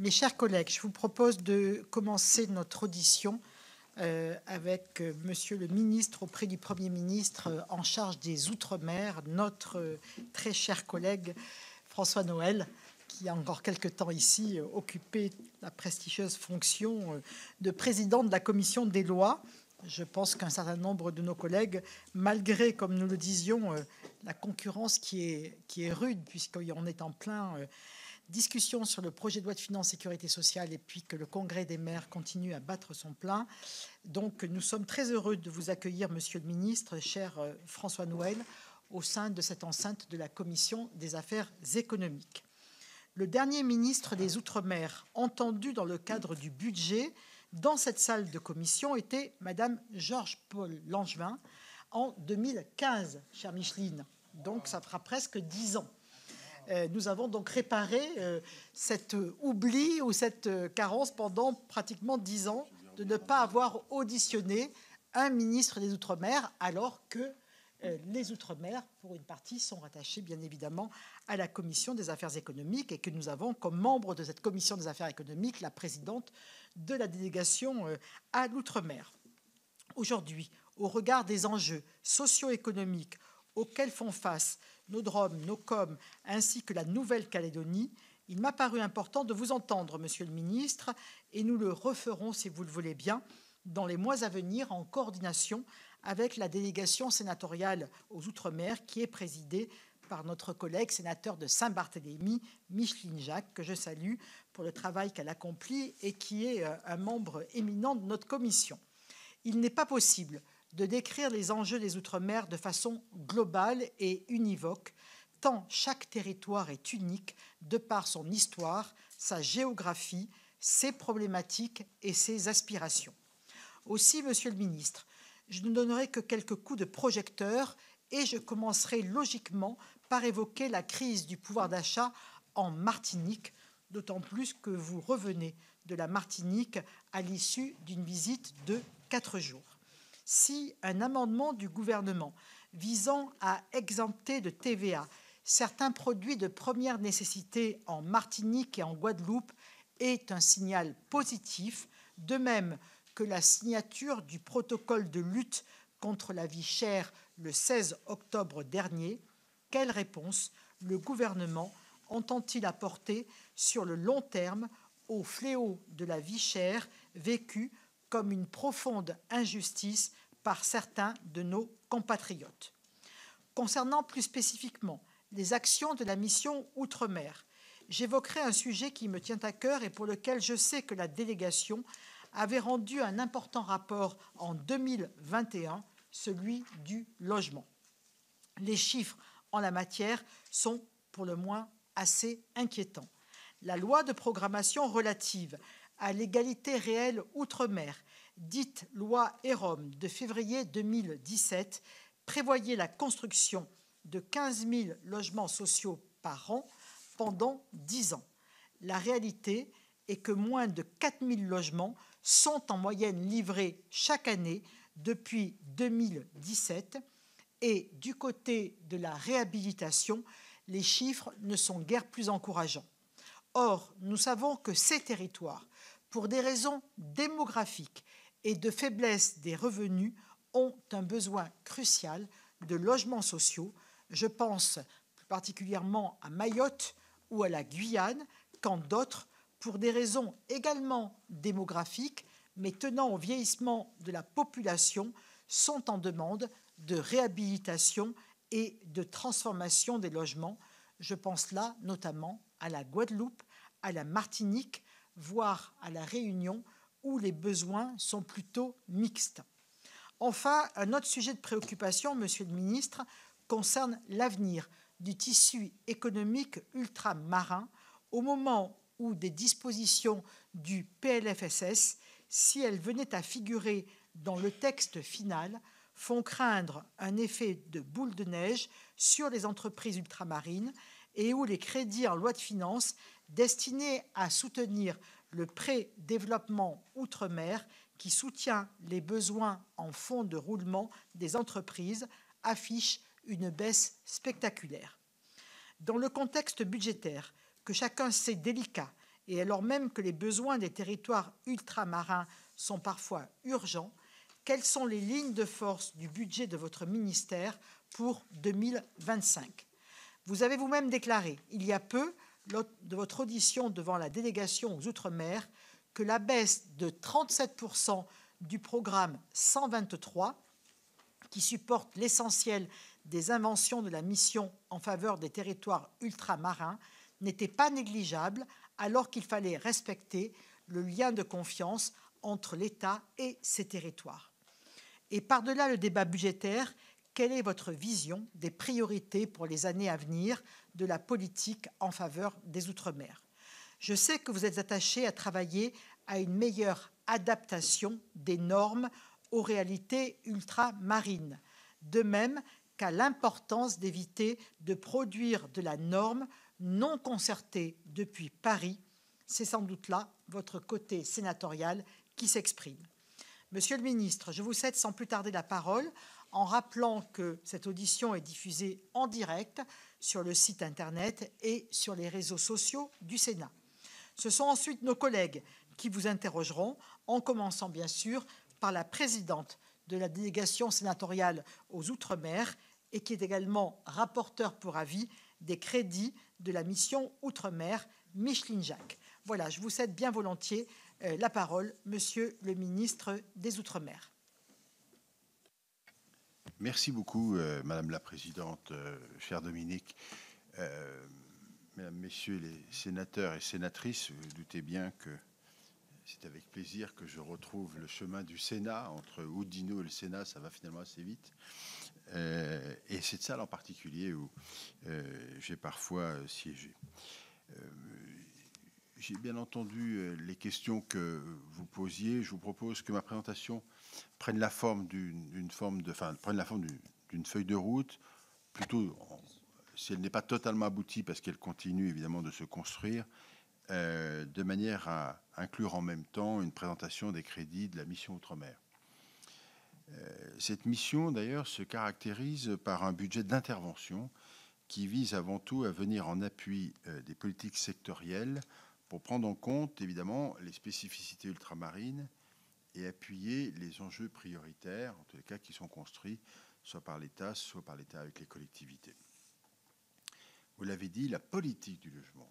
Mes chers collègues, je vous propose de commencer notre audition avec Monsieur le ministre auprès du Premier ministre en charge des Outre-mer, notre très cher collègue François Noël, qui a encore quelque temps ici occupé la prestigieuse fonction de président de la Commission des lois. Je pense qu'un certain nombre de nos collègues, malgré, comme nous le disions, la concurrence qui est rude, puisqu'on est en plein discussion sur le projet de loi de finances sécurité sociale et puis que le Congrès des maires continue à battre son plein. Donc nous sommes très heureux de vous accueillir, Monsieur le ministre, cher François Noël, au sein de cette enceinte de la Commission des affaires économiques. Le dernier ministre des Outre-mer entendu dans le cadre du budget dans cette salle de commission était Madame Georges-Paul Langevin en 2015, chère Micheline. Donc ça fera presque 10 ans. Nous avons donc réparé cet oubli ou cette carence pendant pratiquement 10 ans de ne pas avoir auditionné un ministre des Outre-mer, alors que les Outre-mer, pour une partie, sont rattachés bien évidemment à la Commission des affaires économiques et que nous avons comme membre de cette Commission des affaires économiques la présidente de la délégation à l'Outre-mer. Aujourd'hui, au regard des enjeux socio-économiques auxquels font face nos DROM, nos COM, ainsi que la Nouvelle-Calédonie, il m'a paru important de vous entendre, Monsieur le ministre, et nous le referons, si vous le voulez bien, dans les mois à venir, en coordination avec la délégation sénatoriale aux Outre-mer, qui est présidée par notre collègue sénateur de Saint-Barthélemy, Micheline Jacques, que je salue pour le travail qu'elle accomplit et qui est un membre éminent de notre commission. Il n'est pas possible de décrire les enjeux des Outre-mer de façon globale et univoque, tant chaque territoire est unique de par son histoire, sa géographie, ses problématiques et ses aspirations. Aussi, Monsieur le ministre, je ne donnerai que quelques coups de projecteur et je commencerai logiquement par évoquer la crise du pouvoir d'achat en Martinique, d'autant plus que vous revenez de la Martinique à l'issue d'une visite de 4 jours. Si un amendement du gouvernement visant à exempter de TVA certains produits de première nécessité en Martinique et en Guadeloupe est un signal positif, de même que la signature du protocole de lutte contre la vie chère le 16 octobre dernier, quelle réponse le gouvernement entend-il apporter sur le long terme au fléau de la vie chère vécu comme une profonde injustice par certains de nos compatriotes. Concernant plus spécifiquement les actions de la mission Outre-mer, j'évoquerai un sujet qui me tient à cœur et pour lequel je sais que la délégation avait rendu un important rapport en 2021, celui du logement. Les chiffres en la matière sont pour le moins assez inquiétants. La loi de programmation relative à l'égalité réelle Outre-mer, dite loi EROM de février 2017, prévoyait la construction de 15 000 logements sociaux par an pendant 10 ans. La réalité est que moins de 4 000 logements sont en moyenne livrés chaque année depuis 2017 et du côté de la réhabilitation, les chiffres ne sont guère plus encourageants. Or, nous savons que ces territoires, pour des raisons démographiques et de faiblesse des revenus, ont un besoin crucial de logements sociaux. Je pense plus particulièrement à Mayotte ou à la Guyane, quand d'autres, pour des raisons également démographiques, mais tenant au vieillissement de la population, sont en demande de réhabilitation et de transformation des logements. Je pense là notamment à la Guadeloupe, à la Martinique, voire à la Réunion, où les besoins sont plutôt mixtes. Enfin, un autre sujet de préoccupation, Monsieur le ministre, concerne l'avenir du tissu économique ultramarin au moment où des dispositions du PLFSS, si elles venaient à figurer dans le texte final, font craindre un effet de boule de neige sur les entreprises ultramarines et où les crédits en loi de finances destinés à soutenir le pré-développement outre-mer qui soutient les besoins en fonds de roulement des entreprises affichent une baisse spectaculaire. Dans le contexte budgétaire que chacun sait délicat et alors même que les besoins des territoires ultramarins sont parfois urgents, quelles sont les lignes de force du budget de votre ministère pour 2025 ? Vous avez vous-même déclaré, il y a peu, lors de votre audition devant la délégation aux Outre-mer, que la baisse de 37% du programme 123, qui supporte l'essentiel des inventions de la mission en faveur des territoires ultramarins, n'était pas négligeable, alors qu'il fallait respecter le lien de confiance entre l'État et ses territoires. Et par-delà le débat budgétaire, quelle est votre vision des priorités pour les années à venir de la politique en faveur des Outre-mer ? Je sais que vous êtes attaché à travailler à une meilleure adaptation des normes aux réalités ultramarines, de même qu'à l'importance d'éviter de produire de la norme non concertée depuis Paris. C'est sans doute là votre côté sénatorial qui s'exprime. Monsieur le ministre, je vous cède sans plus tarder la parole en rappelant que cette audition est diffusée en direct sur le site internet et sur les réseaux sociaux du Sénat. Ce sont ensuite nos collègues qui vous interrogeront, en commençant bien sûr par la présidente de la délégation sénatoriale aux Outre-mer et qui est également rapporteure pour avis des crédits de la mission Outre-mer, Micheline Jacques. Voilà, je vous cède bien volontiers la parole, Monsieur le ministre des Outre-mer. Merci beaucoup, Madame la Présidente, cher Dominique. Mesdames, Messieurs les sénateurs et sénatrices, vous doutez bien que c'est avec plaisir que je retrouve le chemin du Sénat. Entre Oudinot et le Sénat, ça va finalement assez vite. Et cette salle en particulier où j'ai parfois siégé. J'ai bien entendu les questions que vous posiez. Je vous propose que ma présentation prenne la forme d'une feuille de route, plutôt si elle n'est pas totalement aboutie, parce qu'elle continue évidemment de se construire, de manière à inclure en même temps une présentation des crédits de la mission Outre-mer. Cette mission, d'ailleurs, se caractérise par un budget d'intervention qui vise avant tout à venir en appui des politiques sectorielles pour prendre en compte, évidemment, les spécificités ultramarines et appuyer les enjeux prioritaires, en tous les cas qui sont construits soit par l'État avec les collectivités. Vous l'avez dit, la politique du logement,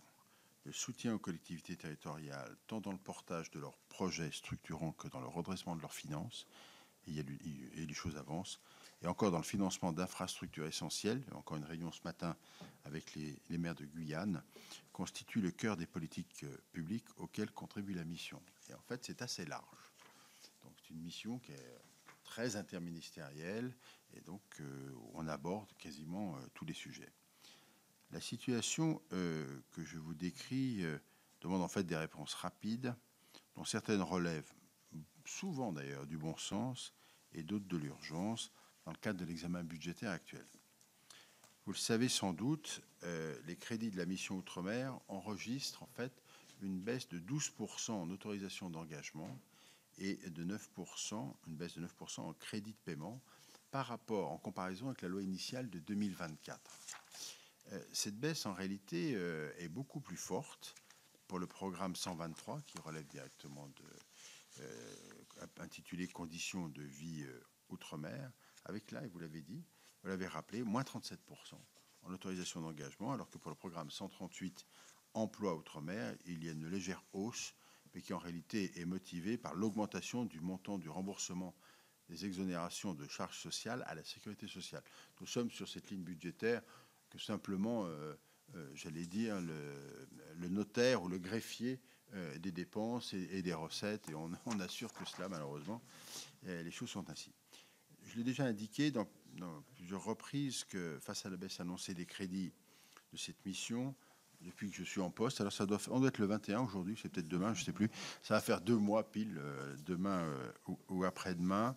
le soutien aux collectivités territoriales, tant dans le portage de leurs projets structurants que dans le redressement de leurs finances, et les choses avancent, et encore dans le financement d'infrastructures essentielles, encore une réunion ce matin avec les maires de Guyane, constitue le cœur des politiques publiques auxquelles contribue la mission. Et en fait, c'est assez large. Donc, c'est une mission qui est très interministérielle, et donc on aborde quasiment tous les sujets. La situation que je vous décris demande en fait des réponses rapides, dont certaines relèvent souvent d'ailleurs du bon sens et d'autres de l'urgence dans le cadre de l'examen budgétaire actuel. Vous le savez sans doute, les crédits de la mission Outre-mer enregistrent en fait une baisse de 12% en autorisation d'engagement et de 9%, une baisse de 9% en crédit de paiement en comparaison avec la loi initiale de 2024. Cette baisse, en réalité, est beaucoup plus forte pour le programme 123, qui relève directement intitulé « Conditions de vie Outre-mer », avec là, et vous l'avez dit, vous l'avez rappelé, moins 37% en autorisation d'engagement, alors que pour le programme 138, Emploi Outre-mer, il y a une légère hausse, mais qui en réalité est motivée par l'augmentation du montant du remboursement des exonérations de charges sociales à la sécurité sociale. Nous sommes sur cette ligne budgétaire que simplement, j'allais dire, le notaire ou le greffier des dépenses et des recettes, et on assure que cela, malheureusement, les choses sont ainsi. Je l'ai déjà indiqué dans plusieurs reprises que face à la baisse annoncée des crédits de cette mission, depuis que je suis en poste, alors on doit être le 21 aujourd'hui, c'est peut-être demain, je ne sais plus, ça va faire 2 mois pile, demain ou après-demain.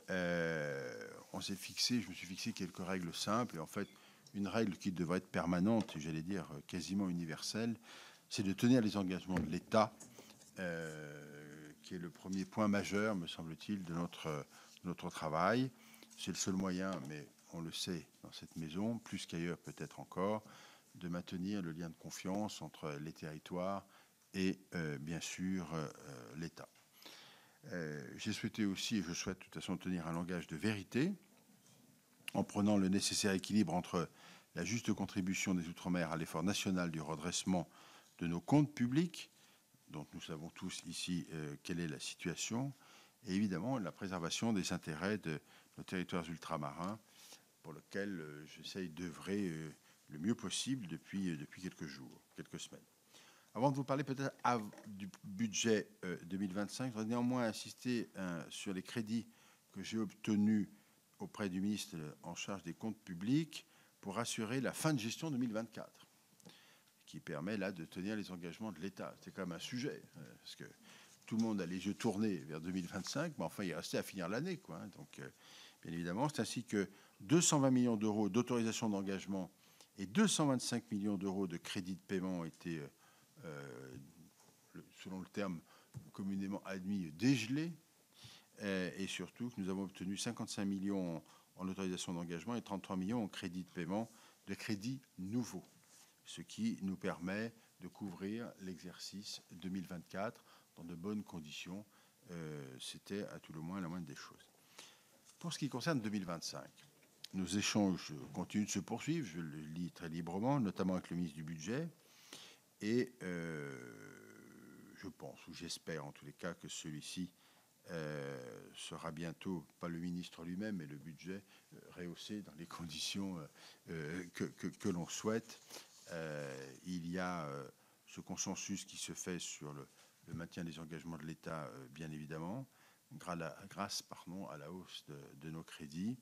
Je me suis fixé quelques règles simples, et en fait, une règle qui devrait être permanente, j'allais dire quasiment universelle, c'est de tenir les engagements de l'État, qui est le premier point majeur, me semble-t-il, de notre travail. C'est le seul moyen, mais on le sait dans cette maison, plus qu'ailleurs peut-être encore, de maintenir le lien de confiance entre les territoires et bien sûr l'État. J'ai souhaité aussi, et je souhaite de toute façon tenir un langage de vérité, en prenant le nécessaire équilibre entre la juste contribution des Outre-mer à l'effort national du redressement de nos comptes publics, dont nous savons tous ici quelle est la situation, et évidemment la préservation des intérêts de nos territoires ultramarins, pour lesquels j'essaye d'œuvrer le mieux possible depuis quelques jours, quelques semaines. Avant de vous parler peut-être du budget 2025, je voudrais néanmoins insister sur les crédits que j'ai obtenus auprès du ministre en charge des comptes publics pour assurer la fin de gestion 2024, qui permet là de tenir les engagements de l'État. C'est quand même un sujet, parce que tout le monde a les yeux tournés vers 2025, mais enfin il restait à finir l'année, quoi. Donc bien évidemment, c'est ainsi que 220 millions d'euros d'autorisation d'engagement et 225 millions d'euros de crédits de paiement ont été selon le terme communément admis, dégelé, et surtout que nous avons obtenu 55 millions en autorisation d'engagement et 33 millions en crédit de paiement, de crédits nouveaux, ce qui nous permet de couvrir l'exercice 2024 dans de bonnes conditions. C'était à tout le moins la moindre des choses. Pour ce qui concerne 2025, nos échanges continuent de se poursuivre, je le lis très librement, notamment avec le ministre du Budget, et je pense, ou j'espère en tous les cas, que celui-ci sera bientôt, pas le ministre lui-même, mais le budget rehaussé dans les conditions que l'on souhaite. Il y a ce consensus qui se fait sur le maintien des engagements de l'État, bien évidemment, grâce à la hausse de nos crédits,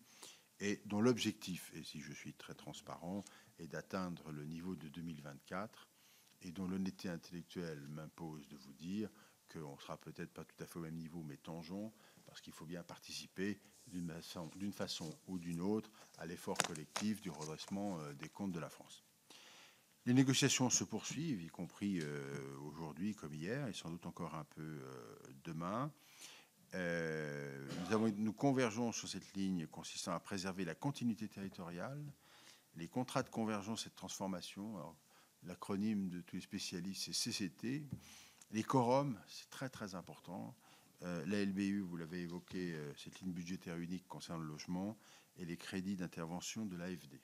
et dont l'objectif, et si je suis très transparent, est d'atteindre le niveau de 2024, et dont l'honnêteté intellectuelle m'impose de vous dire qu'on ne sera peut-être pas tout à fait au même niveau, mais tangent, parce qu'il faut bien participer d'une façon ou d'une autre à l'effort collectif du redressement des comptes de la France. Les négociations se poursuivent, y compris aujourd'hui comme hier, et sans doute encore un peu demain. Nous convergeons sur cette ligne consistant à préserver la continuité territoriale, les contrats de convergence et de transformation. Alors, l'acronyme de tous les spécialistes, c'est CCT. Les quorums, c'est très très important. La LBU, vous l'avez évoqué, cette ligne budgétaire unique concernant le logement, et les crédits d'intervention de l'AFD.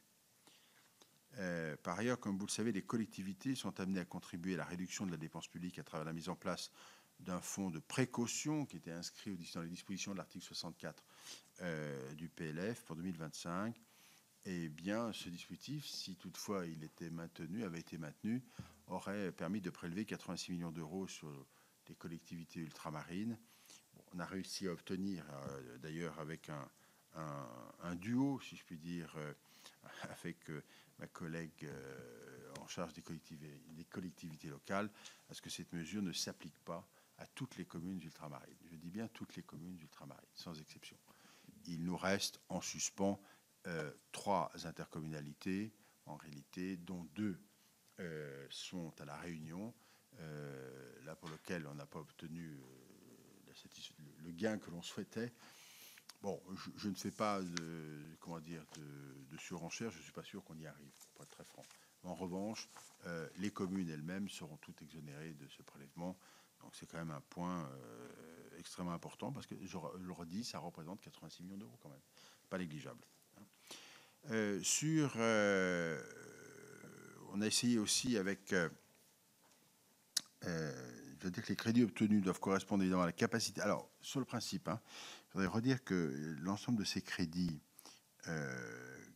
Par ailleurs, comme vous le savez, les collectivités sont amenées à contribuer à la réduction de la dépense publique à travers la mise en place d'un fonds de précaution qui était inscrit dans les dispositions de l'article 64 du PLF pour 2025. Eh bien, ce dispositif, si toutefois il avait été maintenu, aurait permis de prélever 86 millions d'euros sur les collectivités ultramarines. Bon, on a réussi à obtenir, d'ailleurs avec un duo, si je puis dire, avec ma collègue en charge des collectivités locales, à ce que cette mesure ne s'applique pas à toutes les communes ultramarines. Je dis bien toutes les communes ultramarines, sans exception. Il nous reste en suspens 3 intercommunalités, en réalité, dont 2 sont à La Réunion, là pour lequel on n'a pas obtenu le gain que l'on souhaitait. Bon, je ne fais pas de surenchère, je ne suis pas sûr qu'on y arrive, pour être très franc. En revanche, les communes elles-mêmes seront toutes exonérées de ce prélèvement. Donc c'est quand même un point extrêmement important, parce que, je le redis, ça représente 86 millions d'euros quand même, pas négligeable. On a essayé aussi avec... je veux dire que les crédits obtenus doivent correspondre évidemment à la capacité. Alors, sur le principe, je voudrais redire que l'ensemble de ces crédits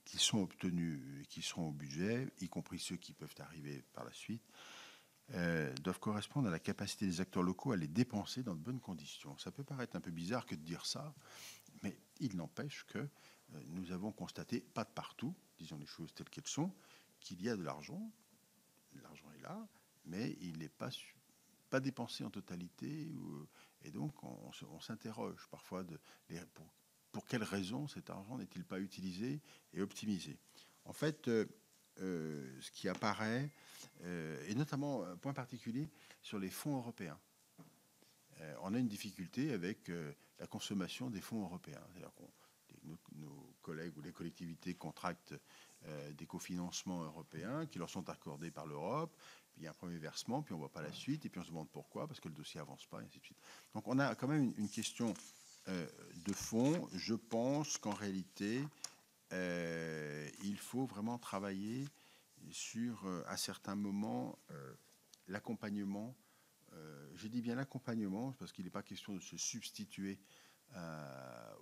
qui sont obtenus et qui seront au budget, y compris ceux qui peuvent arriver par la suite, doivent correspondre à la capacité des acteurs locaux à les dépenser dans de bonnes conditions. Ça peut paraître un peu bizarre que de dire ça, mais il n'empêche que nous avons constaté, pas de partout, disons les choses telles qu'elles sont, qu'il y a de l'argent. L'argent est là, mais il n'est pas dépensé en totalité, et donc on s'interroge parfois pour quelles raisons cet argent n'est-il pas utilisé et optimisé. En fait, ce qui apparaît, et notamment un point particulier sur les fonds européens, on a une difficulté avec la consommation des fonds européens. C'est-à-dire nos collègues ou les collectivités contractent des cofinancements européens qui leur sont accordés par l'Europe. Puis il y a un premier versement, puis on ne voit pas la suite, et puis on se demande pourquoi, parce que le dossier avance pas, et ainsi de suite. Donc on a quand même une question de fond. Je pense qu'en réalité, il faut vraiment travailler sur, à certains moments, l'accompagnement. Je dis bien l'accompagnement, parce qu'il n'est pas question de se substituer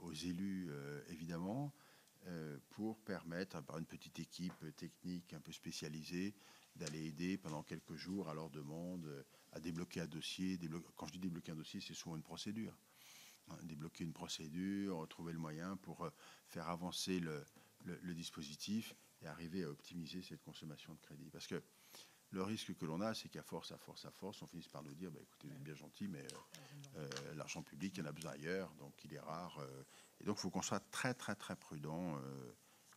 aux élus, évidemment, pour permettre, par une petite équipe technique un peu spécialisée, d'aller aider pendant quelques jours à leur demande à débloquer un dossier. Quand je dis débloquer un dossier, c'est souvent une procédure. Débloquer une procédure, trouver le moyen pour faire avancer le dispositif et arriver à optimiser cette consommation de crédit. Parce que le risque que l'on a, c'est qu'à force, on finisse par nous dire, écoutez, vous êtes bien gentil, mais l'argent public, il y en a besoin ailleurs, donc il est rare. Et donc, il faut qu'on soit très, très, très prudent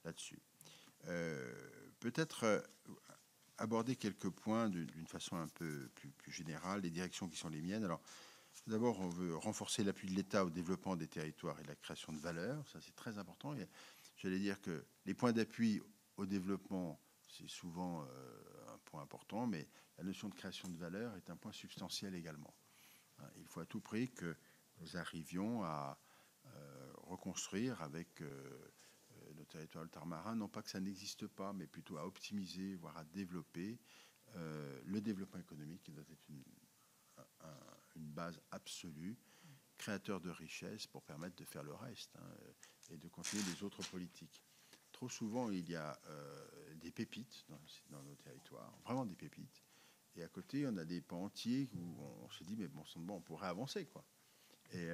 là-dessus. Peut-être aborder quelques points d'une façon un peu plus générale, les directions qui sont les miennes. Alors, d'abord, on veut renforcer l'appui de l'État au développement des territoires et de la création de valeur. Ça, c'est très important. J'allais dire que les points d'appui au développement, c'est souvent un point important, mais la notion de création de valeur est un point substantiel également. Il faut à tout prix que nous arrivions à reconstruire avec nos territoires ultramarins, non pas que ça n'existe pas, mais plutôt à optimiser, voire à développer le développement économique, qui doit être une base absolue, créateur de richesses pour permettre de faire le reste et de continuer les autres politiques. Trop souvent, il y a des pépites dans nos territoires, vraiment des pépites. Et à côté, on a des pans entiers où on se dit, mais bon, on pourrait avancer, quoi. Et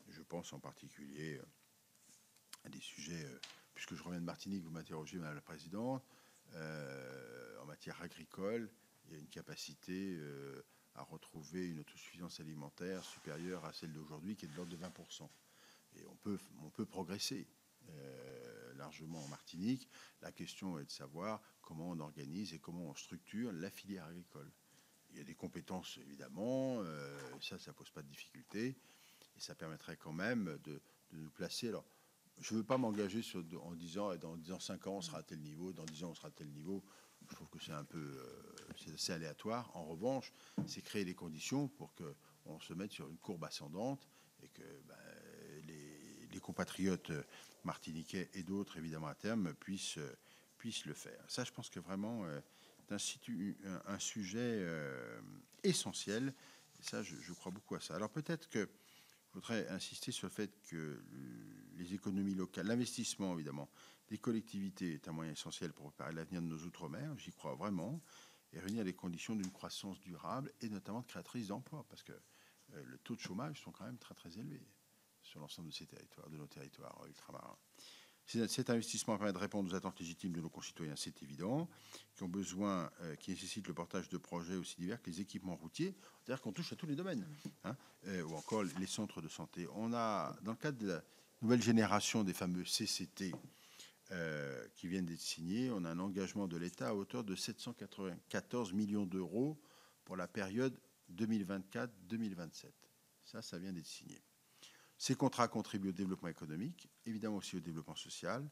je pense en particulier à des sujets, puisque je reviens de Martinique, vous m'interrogez, Madame la Présidente, en matière agricole, il y a une capacité à retrouver une autosuffisance alimentaire supérieure à celle d'aujourd'hui, qui est de l'ordre de 20%. Et on peut progresser largement en Martinique. La question est de savoir comment on organise et comment on structure la filière agricole. Il y a des compétences, évidemment, ça ne pose pas de difficulté, et ça permettrait quand même de nous placer. Alors, je ne veux pas m'engager en disant dans 5 ans, on sera à tel niveau, dans 10 ans, on sera à tel niveau. Je trouve que c'est un peu c'est assez aléatoire. En revanche, c'est créer les conditions pour qu'on se mette sur une courbe ascendante et que les compatriotes martiniquais et d'autres, évidemment, à terme, puissent le faire. Ça, je pense que vraiment, c'est un sujet essentiel. Et ça, je crois beaucoup à ça. Alors peut-être que je voudrais insister sur le fait que les économies locales, l'investissement, évidemment, des collectivités est un moyen essentiel pour préparer l'avenir de nos outre-mer. J'y crois vraiment. Et réunir les conditions d'une croissance durable et notamment de créatrice d'emplois. Parce que le taux de chômage sont quand même très, très élevés sur l'ensemble de ces territoires, de nos territoires ultramarins. Cet investissement permet de répondre aux attentes légitimes de nos concitoyens, c'est évident, qui ont besoin, qui nécessitent le portage de projets aussi divers que les équipements routiers, c'est-à-dire qu'on touche à tous les domaines, ou encore les centres de santé. On a, dans le cadre de la nouvelle génération des fameux CCT qui viennent d'être signés, on a un engagement de l'État à hauteur de 794 millions d'euros pour la période 2024-2027. Ça vient d'être signé. Ces contrats contribuent au développement économique, évidemment aussi au développement social,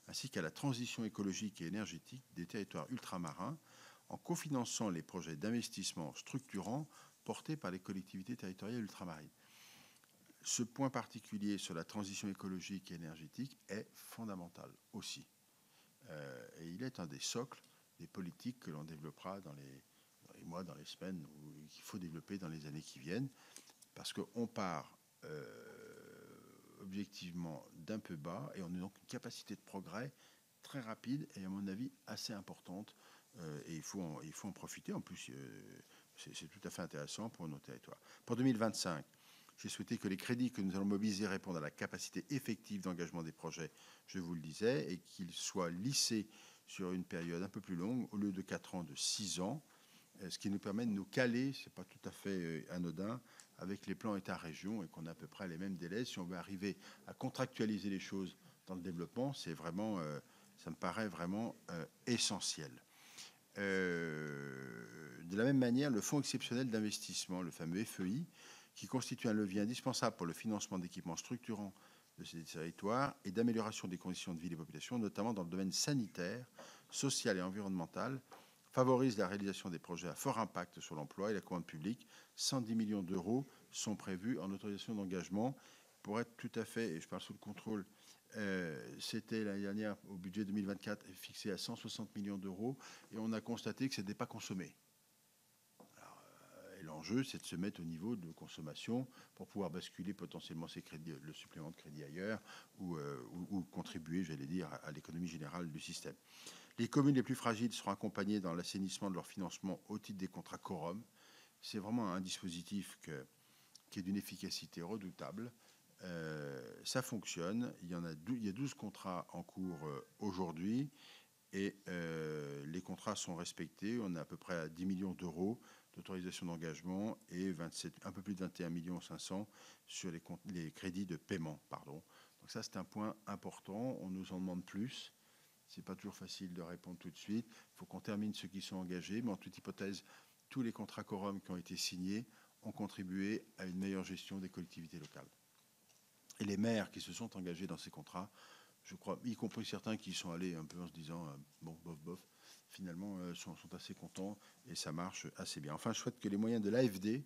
ainsi qu'à la transition écologique et énergétique des territoires ultramarins, en cofinançant les projets d'investissement structurants portés par les collectivités territoriales ultramarines. Ce point particulier sur la transition écologique et énergétique est fondamental aussi. Et il est un des socles des politiques que l'on développera dans les mois, dans les semaines, ou qu'il faut développer dans les années qui viennent, parce qu'on part objectivement d'un peu bas, et on a donc une capacité de progrès très rapide et à mon avis assez importante, et il faut en profiter. En plus, c'est tout à fait intéressant pour nos territoires. Pour 2025, j'ai souhaité que les crédits que nous allons mobiliser répondent à la capacité effective d'engagement des projets, je vous le disais, et qu'ils soient lissés sur une période un peu plus longue, au lieu de 4 ans, de 6 ans, ce qui nous permet de nous caler, c'est pas tout à fait anodin, avec les plans État-région, et qu'on a à peu près les mêmes délais. Si on veut arriver à contractualiser les choses dans le développement, c'est vraiment, ça me paraît vraiment essentiel. De la même manière, le Fonds exceptionnel d'investissement, le fameux FEI, qui constitue un levier indispensable pour le financement d'équipements structurants de ces territoires et d'amélioration des conditions de vie des populations, notamment dans le domaine sanitaire, social et environnemental, favorise la réalisation des projets à fort impact sur l'emploi et la commande publique. 110 millions d'euros sont prévus en autorisation d'engagement. Pour être tout à fait, et je parle sous le contrôle, c'était l'année dernière, au budget 2024, fixé à 160 millions d'euros, et on a constaté que ce n'était pas consommé. Et l'enjeu, c'est de se mettre au niveau de consommation pour pouvoir basculer potentiellement ces crédits, le supplément de crédit ailleurs, ou contribuer, j'allais dire, à l'économie générale du système. Les communes les plus fragiles seront accompagnées dans l'assainissement de leur financement au titre des contrats quorum. C'est vraiment un dispositif qui est d'une efficacité redoutable. Ça fonctionne. Il y a 12 contrats en cours aujourd'hui et les contrats sont respectés. On est à peu près à 10 millions d'euros d'autorisation d'engagement et un peu plus de 21 millions 500 sur les crédits de paiement. Pardon. Donc ça, c'est un point important. On nous en demande plus. Ce n'est pas toujours facile de répondre tout de suite. Il faut qu'on termine ceux qui sont engagés, mais en toute hypothèse, tous les contrats quorum qui ont été signés ont contribué à une meilleure gestion des collectivités locales. Et les maires qui se sont engagés dans ces contrats, je crois, y compris certains qui sont allés un peu en se disant bon, bof, bof, finalement sont assez contents et ça marche assez bien. Enfin, je souhaite que les moyens de l'AFD,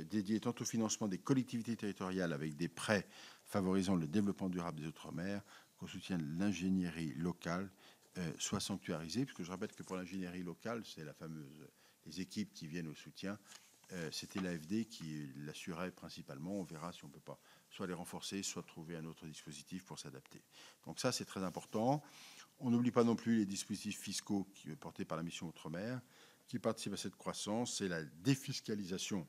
dédiés tant au financement des collectivités territoriales avec des prêts favorisant le développement durable des Outre-mer, qu'au soutien de l'ingénierie locale, soient sanctuarisés. Puisque je rappelle que pour l'ingénierie locale, c'est les équipes qui viennent au soutien. C'était l'AFD qui l'assurait principalement. On verra si on ne peut pas soit les renforcer, soit trouver un autre dispositif pour s'adapter. Donc ça, c'est très important. On n'oublie pas non plus les dispositifs fiscaux portés par la mission Outre-mer, qui participent à cette croissance. C'est la défiscalisation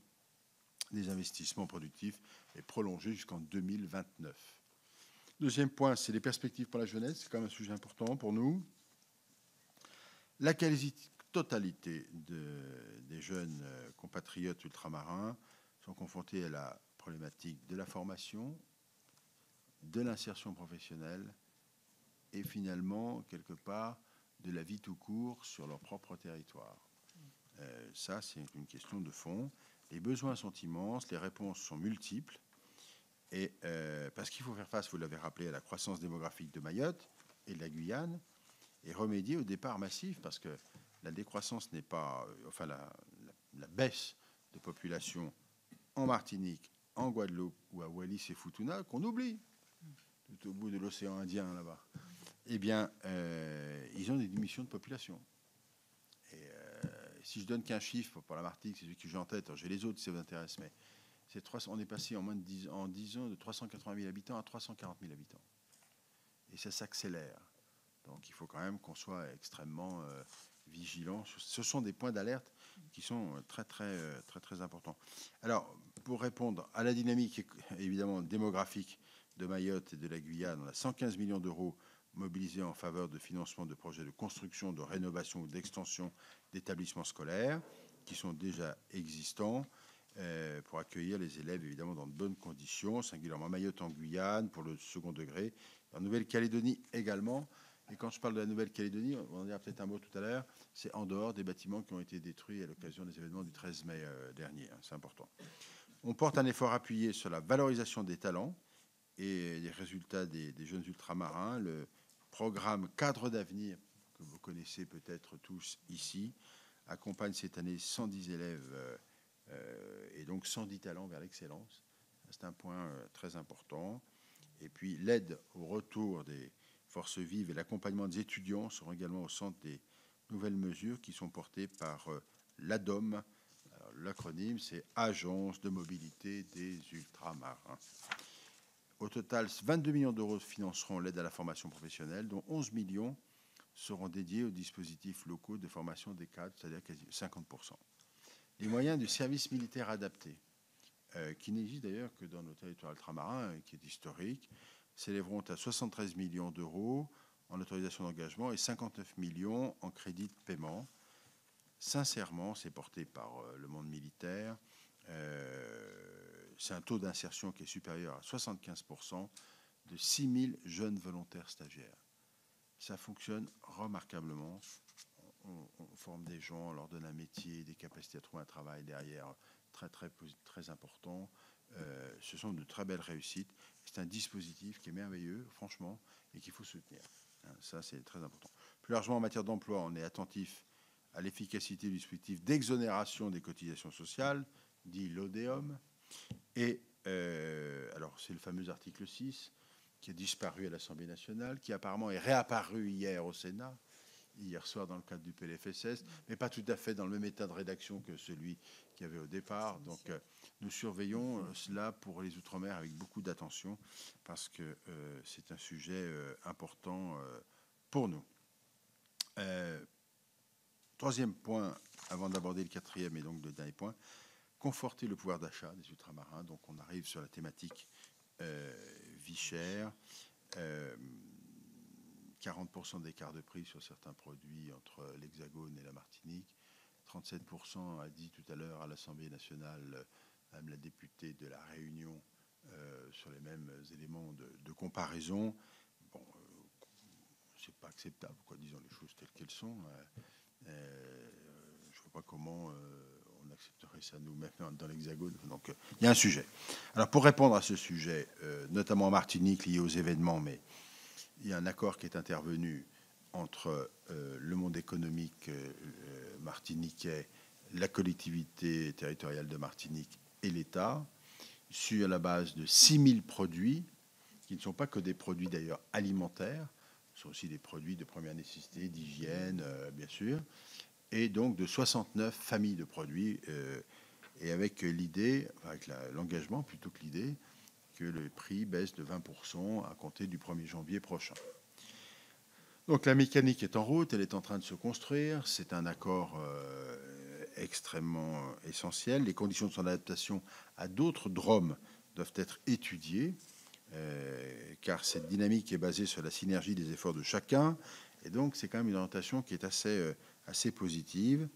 des investissements productifs est prolongée jusqu'en 2029. Deuxième point, c'est les perspectives pour la jeunesse. C'est quand même un sujet important pour nous. La quasi-totalité des jeunes compatriotes ultramarins sont confrontés à la problématique de la formation, de l'insertion professionnelle et finalement, quelque part, de la vie tout court sur leur propre territoire. Ça, c'est une question de fond. Les besoins sont immenses, les réponses sont multiples. Et parce qu'il faut faire face, vous l'avez rappelé, à la croissance démographique de Mayotte et de la Guyane, et remédier au départ massif, parce que la décroissance n'est pas, enfin la baisse de population en Martinique, en Guadeloupe ou à Wallis et Futuna, qu'on oublie, tout au bout de l'océan Indien là-bas, eh bien, ils ont des diminutions de population. Et si je donne qu'un chiffre pour la Martinique, c'est celui que j'ai en tête, j'ai les autres si ça vous intéresse, mais on est passé en 10 ans de 380 000 habitants à 340 000 habitants. Et ça s'accélère. Donc il faut quand même qu'on soit extrêmement vigilant. Ce sont des points d'alerte qui sont très importants. Alors, pour répondre à la dynamique évidemment démographique de Mayotte et de la Guyane, on a 115 millions d'euros mobilisés en faveur de financement de projets de construction, de rénovation ou d'extension d'établissements scolaires qui sont déjà existants pour accueillir les élèves évidemment dans de bonnes conditions, singulièrement Mayotte en Guyane pour le second degré, en Nouvelle-Calédonie également. Et quand je parle de la Nouvelle-Calédonie, on en dira peut-être un mot tout à l'heure, c'est en dehors des bâtiments qui ont été détruits à l'occasion des événements du 13 mai dernier. C'est important. On porte un effort appuyé sur la valorisation des talents et les résultats des jeunes ultramarins. Le programme Cadre d'avenir, que vous connaissez peut-être tous ici, accompagne cette année 110 élèves et donc 110 talents vers l'excellence. C'est un point très important. Et puis l'aide au retour des forces vives et l'accompagnement des étudiants seront également au centre des nouvelles mesures qui sont portées par l'ADOM. L'acronyme, c'est Agence de mobilité des ultramarins. Au total, 22 millions d'euros financeront l'aide à la formation professionnelle, dont 11 millions seront dédiés aux dispositifs locaux de formation des cadres, c'est-à-dire quasi 50%. Les moyens du service militaire adapté, qui n'existe d'ailleurs que dans nos territoires ultramarins, qui est historique, s'élèveront à 73 millions d'euros en autorisation d'engagement et 59 millions en crédit de paiement. Sincèrement, c'est porté par le monde militaire. C'est un taux d'insertion qui est supérieur à 75% de 6 000 jeunes volontaires stagiaires. Ça fonctionne remarquablement. On forme des gens, on leur donne un métier, des capacités à trouver un travail derrière très important. Ce sont de très belles réussites. C'est un dispositif qui est merveilleux, franchement, et qu'il faut soutenir. Ça, c'est très important. Plus largement, en matière d'emploi, on est attentif à l'efficacité du dispositif d'exonération des cotisations sociales, dit l'ODEOM. Et alors, c'est le fameux article 6 qui a disparu à l'Assemblée nationale, qui apparemment est réapparu hier au Sénat, hier soir dans le cadre du PLFSS, mais pas tout à fait dans le même état de rédaction que celui qu'il y avait au départ. Donc, nous surveillons cela pour les Outre-mer avec beaucoup d'attention, parce que c'est un sujet important pour nous. Troisième point, avant d'aborder le quatrième et donc le dernier point, conforter le pouvoir d'achat des ultramarins. Donc on arrive sur la thématique vie chère, 40% d'écart de prix sur certains produits entre l'Hexagone et la Martinique, 37% a dit tout à l'heure à l'Assemblée nationale, même la députée de la Réunion, sur les mêmes éléments de comparaison. Bon, c'est pas acceptable, quoi, disons les choses telles qu'elles sont. Je ne vois pas comment on accepterait ça nous-mêmes dans l'Hexagone. Donc, il y a un sujet. Alors, pour répondre à ce sujet, notamment en Martinique, lié aux événements, mais il y a un accord qui est intervenu entre le monde économique martiniquais, la collectivité territoriale de Martinique et l'État, sur la base de 6000 produits, qui ne sont pas que des produits d'ailleurs alimentaires, ce sont aussi des produits de première nécessité, d'hygiène, bien sûr, et donc de 69 familles de produits, et avec l'idée, avec l'engagement plutôt que l'idée, que le prix baisse de 20% à compter du 1er janvier prochain. Donc la mécanique est en route, elle est en train de se construire, c'est un accord extrêmement essentiel. Les conditions de son adaptation à d'autres DROM doivent être étudiées, car cette dynamique est basée sur la synergie des efforts de chacun, et donc c'est quand même une orientation qui est assez positive.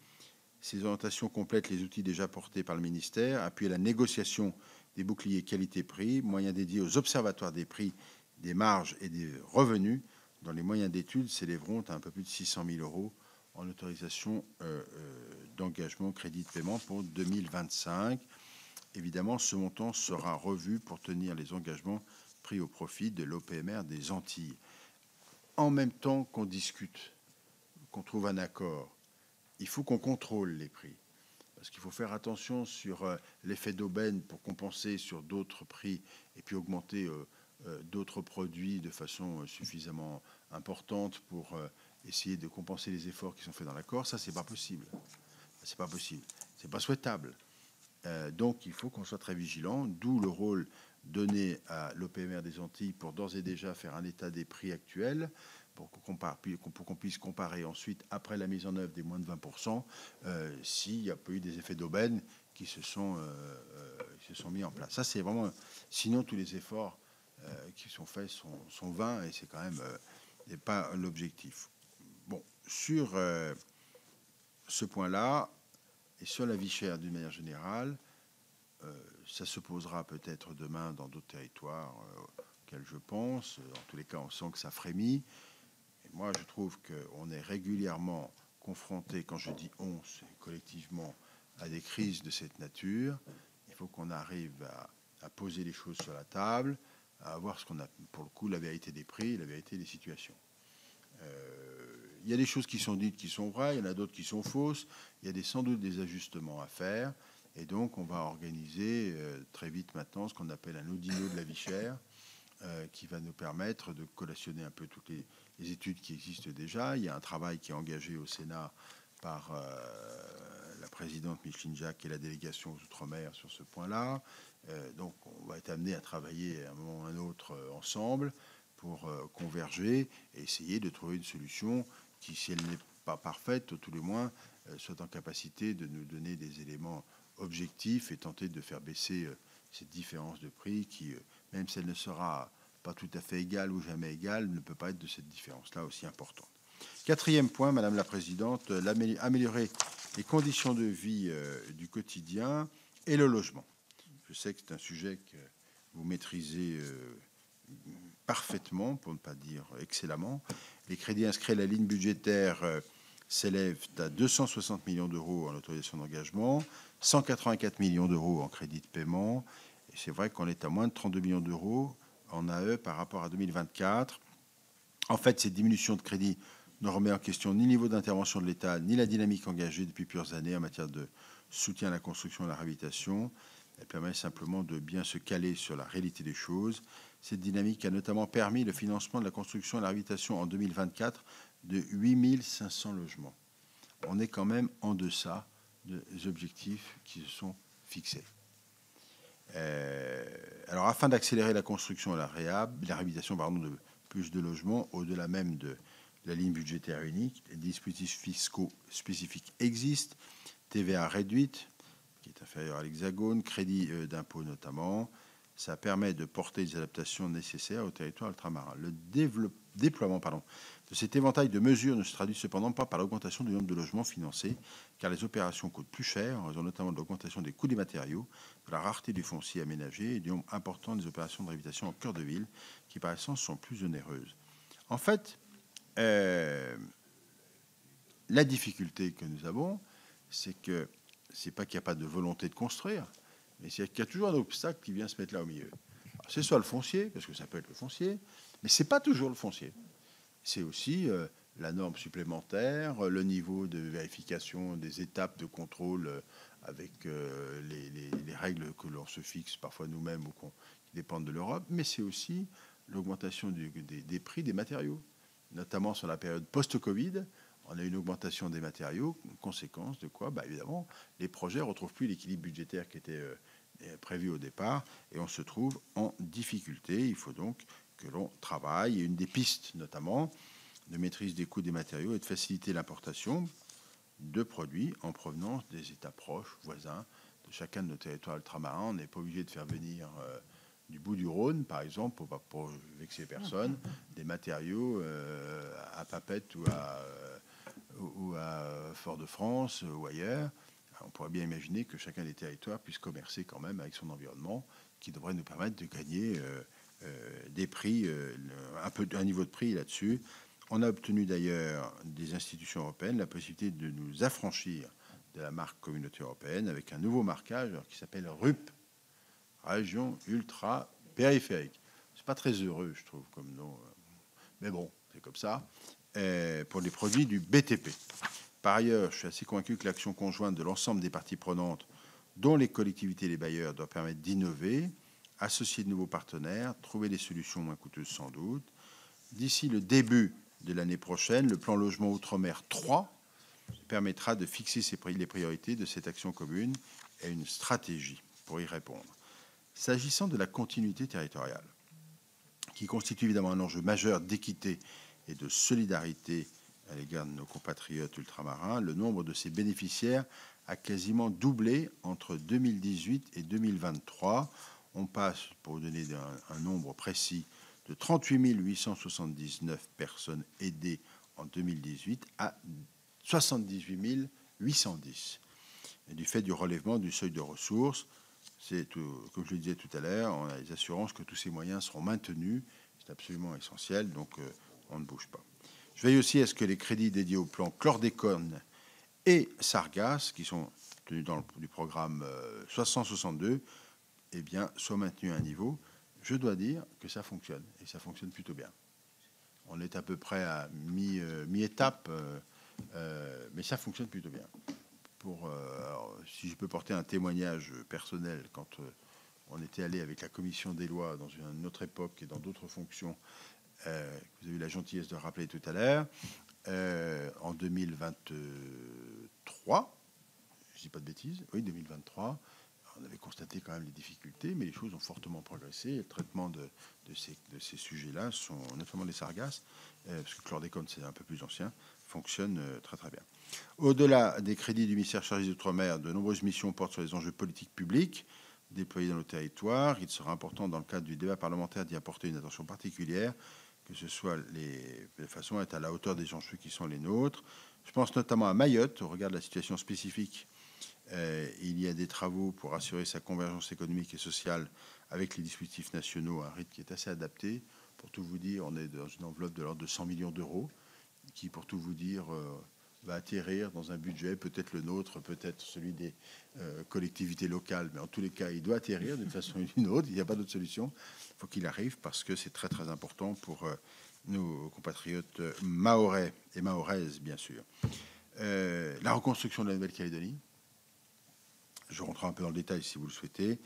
Ces orientations complètent les outils déjà portés par le ministère, appuient la négociation des boucliers qualité-prix, moyens dédiés aux observatoires des prix, des marges et des revenus, dont les moyens d'études s'élèveront à un peu plus de 600 000 € en autorisation d'engagement crédit de paiement pour 2025. Évidemment, ce montant sera revu pour tenir les engagements pris au profit de l'OPMR des Antilles. En même temps qu'on discute, qu'on trouve un accord, il faut qu'on contrôle les prix. Parce qu'il faut faire attention sur l'effet d'aubaine pour compenser sur d'autres prix et puis augmenter d'autres produits de façon suffisamment importante pour essayer de compenser les efforts qui sont faits dans l'accord. Ça, c'est pas possible. C'est pas possible. C'est pas souhaitable. Donc, il faut qu'on soit très vigilant, d'où le rôle donné à l'OPMR des Antilles pour d'ores et déjà faire un état des prix actuels, pour qu'on puisse comparer ensuite, après la mise en œuvre des moins de 20%, s'il n'y a pas eu des effets d'aubaine qui se sont mis en place. Ça, c'est vraiment... Sinon, tous les efforts qui sont faits sont vains, et c'est quand même pas l'objectif. Bon, sur ce point-là, et sur la vie chère d'une manière générale, ça se posera peut-être demain dans d'autres territoires auxquels je pense. En tous les cas, on sent que ça frémit. Et moi, je trouve qu'on est régulièrement confronté, quand je dis on, c'est collectivement, à des crises de cette nature. Il faut qu'on arrive à poser les choses sur la table, à voir ce qu'on a, pour le coup, la vérité des prix, la vérité des situations. Il y a des choses qui sont dites qui sont vraies, il y en a d'autres qui sont fausses, il y a sans doute des ajustements à faire, et donc on va organiser très vite maintenant ce qu'on appelle un audino de la vie chère, qui va nous permettre de collationner un peu toutes les études qui existent déjà. Il y a un travail qui est engagé au Sénat par la présidente Micheline Jacques et la délégation aux Outre-mer sur ce point-là. Donc on va être amené à travailler à un moment ou à un autre ensemble pour converger et essayer de trouver une solution qui, si elle n'est pas parfaite, au tout le moins, soit en capacité de nous donner des éléments objectifs et tenter de faire baisser cette différence de prix qui, même si elle ne sera pas tout à fait égale ou jamais égale, ne peut pas être de cette différence-là aussi importante. Quatrième point, Madame la Présidente, améliorer les conditions de vie du quotidien et le logement. Je sais que c'est un sujet que vous maîtrisez parfaitement, pour ne pas dire excellemment. Les crédits inscrits à la ligne budgétaire s'élèvent à 260 millions d'euros en autorisation d'engagement, 184 millions d'euros en crédit de paiement. Et c'est vrai qu'on est à moins de 32 millions d'euros en AE par rapport à 2024. En fait, cette diminution de crédit ne remet en question ni le niveau d'intervention de l'État, ni la dynamique engagée depuis plusieurs années en matière de soutien à la construction et à la réhabilitation. Elle permet simplement de bien se caler sur la réalité des choses. Cette dynamique a notamment permis le financement de la construction et de la réhabilitation en 2024 de 8 500 logements. On est quand même en deçà des objectifs qui se sont fixés. Alors, afin d'accélérer la construction et la réhabilitation de plus de logements, au-delà même de la ligne budgétaire unique, des dispositifs fiscaux spécifiques existent. TVA réduite, qui est inférieure à l'Hexagone, crédit d'impôt notamment. Ça permet de porter les adaptations nécessaires au territoire ultramarin. Le déploiement de cet éventail de mesures ne se traduit cependant pas par l'augmentation du nombre de logements financés, car les opérations coûtent plus cher, en raison notamment de l'augmentation des coûts des matériaux, de la rareté du foncier aménagé et du nombre important des opérations de réhabilitation en cœur de ville, qui par essence sont plus onéreuses. En fait, la difficulté que nous avons, c'est que c'est pas qu'il n'y a pas de volonté de construire, mais c'est qu'il y a toujours un obstacle qui vient se mettre là au milieu. C'est soit le foncier, parce que ça peut être le foncier, mais c'est pas toujours le foncier. C'est aussi la norme supplémentaire, le niveau de vérification des étapes de contrôle avec les règles que l'on se fixe parfois nous-mêmes ou qui dépendent de l'Europe, mais c'est aussi l'augmentation des prix des matériaux, notamment sur la période post-Covid. On a une augmentation des matériaux, une conséquence de quoi, évidemment, les projets ne retrouvent plus l'équilibre budgétaire qui était prévu au départ et on se trouve en difficulté. Il faut donc que l'on travaille. Et une des pistes, notamment, de maîtrise des coûts des matériaux et de faciliter l'importation de produits en provenance des États proches, voisins de chacun de nos territoires ultramarins. On n'est pas obligé de faire venir du bout du Rhône, par exemple, pour vexer personne, des matériaux à Papeete ou à Fort-de-France ou ailleurs. On pourrait bien imaginer que chacun des territoires puisse commercer quand même avec son environnement, qui devrait nous permettre de gagner des prix, un niveau de prix là-dessus. On a obtenu d'ailleurs des institutions européennes la possibilité de nous affranchir de la marque communauté européenne avec un nouveau marquage qui s'appelle RUP, région ultra périphérique. C'est pas très heureux, je trouve, comme nom, mais bon, c'est comme ça. Pour les produits du BTP. Par ailleurs, je suis assez convaincu que l'action conjointe de l'ensemble des parties prenantes, dont les collectivités et les bailleurs, doit permettre d'innover, associer de nouveaux partenaires, trouver des solutions moins coûteuses sans doute. D'ici le début de l'année prochaine, le plan logement Outre-mer 3 permettra de fixer les priorités de cette action commune et une stratégie pour y répondre. S'agissant de la continuité territoriale, qui constitue évidemment un enjeu majeur d'équité et de solidarité à l'égard de nos compatriotes ultramarins, le nombre de ces bénéficiaires a quasiment doublé entre 2018 et 2023. On passe, pour vous donner un nombre précis, de 38 879 personnes aidées en 2018 à 78 810. Et du fait du relèvement du seuil de ressources, c'est tout, comme je le disais tout à l'heure, on a les assurances que tous ces moyens seront maintenus. C'est absolument essentiel, donc on ne bouge pas. Je veille aussi à ce que les crédits dédiés au plan chlordécone et sargasses, qui sont tenus dans du programme 662, soient maintenus à un niveau. Je dois dire que ça fonctionne, et ça fonctionne plutôt bien. On est à peu près à mi-étape, mais ça fonctionne plutôt bien. Alors, si je peux porter un témoignage personnel, quand on était allé avec la commission des lois dans une autre époque et dans d'autres fonctions, vous avez eu la gentillesse de rappeler tout à l'heure, en 2023, je ne dis pas de bêtises, oui, 2023, on avait constaté quand même les difficultés, mais les choses ont fortement progressé. Le traitement de ces sujets-là, sont notamment les sargasses, parce que le chlordécone, c'est un peu plus ancien, fonctionne très très bien. Au-delà des crédits du ministère chargé des Outre-mer, de nombreuses missions portent sur les enjeux politiques publics déployés dans nos territoires. Il sera important, dans le cadre du débat parlementaire, d'y apporter une attention particulière, que ce soit de façon à être à la hauteur des enjeux qui sont les nôtres. Je pense notamment à Mayotte, au regard de la situation spécifique. Il y a des travaux pour assurer sa convergence économique et sociale avec les dispositifs nationaux à un rythme qui est assez adapté. Pour tout vous dire, on est dans une enveloppe de l'ordre de 100 millions d'euros qui, pour tout vous dire, va atterrir dans un budget, peut-être le nôtre, peut-être celui des collectivités locales, mais en tous les cas, il doit atterrir d'une façon ou d'une autre. Il n'y a pas d'autre solution. Il faut qu'il arrive parce que c'est très très important pour nos compatriotes mahorais et mahoraises, bien sûr. La reconstruction de la Nouvelle-Calédonie. Je rentrerai un peu dans le détail si vous le souhaitez.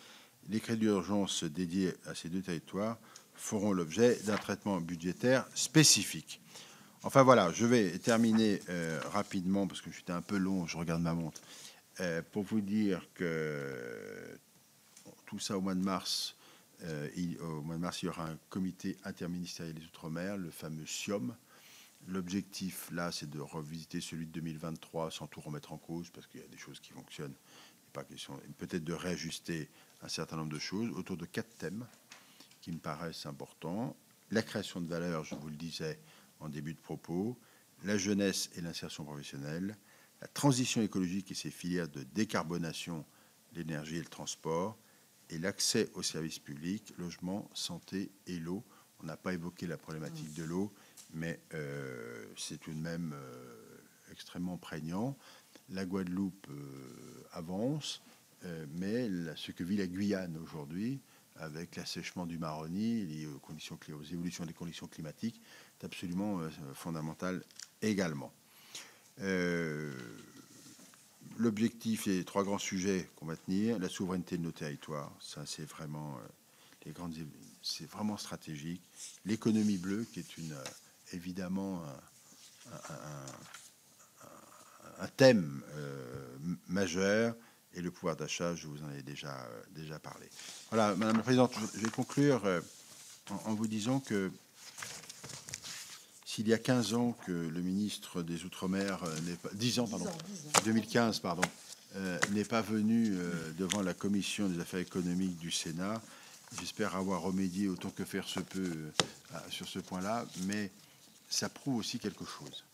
Les crédits d'urgence dédiés à ces deux territoires feront l'objet d'un traitement budgétaire spécifique. Enfin voilà, je vais terminer rapidement parce que j'étais un peu long, je regarde ma montre, pour vous dire que tout ça au mois de mars, il y aura un comité interministériel des Outre-mer, le fameux SIOM. L'objectif là, c'est de revisiter celui de 2023 sans tout remettre en cause parce qu'il y a des choses qui fonctionnent. Pas question, peut-être de réajuster un certain nombre de choses autour de 4 thèmes qui me paraissent importants. La création de valeur, je vous le disais en début de propos, la jeunesse et l'insertion professionnelle, la transition écologique et ses filières de décarbonation, l'énergie et le transport, et l'accès aux services publics, logement, santé et l'eau. On n'a pas évoqué la problématique de l'eau, mais c'est tout de même extrêmement prégnant. La Guadeloupe avance, mais ce que vit la Guyane aujourd'hui, avec l'assèchement du Maroni lié aux évolutions des conditions climatiques, est absolument fondamental également. L'objectif et les 3 grands sujets qu'on va tenir, la souveraineté de nos territoires, ça c'est vraiment c'est vraiment stratégique. L'économie bleue, qui est évidemment un thème majeur, et le pouvoir d'achat, je vous en ai déjà parlé. Voilà, Madame la Présidente, je vais conclure en vous disant que s'il y a 15 ans que le ministre des Outre-mer, 10 ans, pardon, 2015, pardon, n'est pas venu devant la Commission des affaires économiques du Sénat, j'espère avoir remédié autant que faire se peut sur ce point-là, mais ça prouve aussi quelque chose.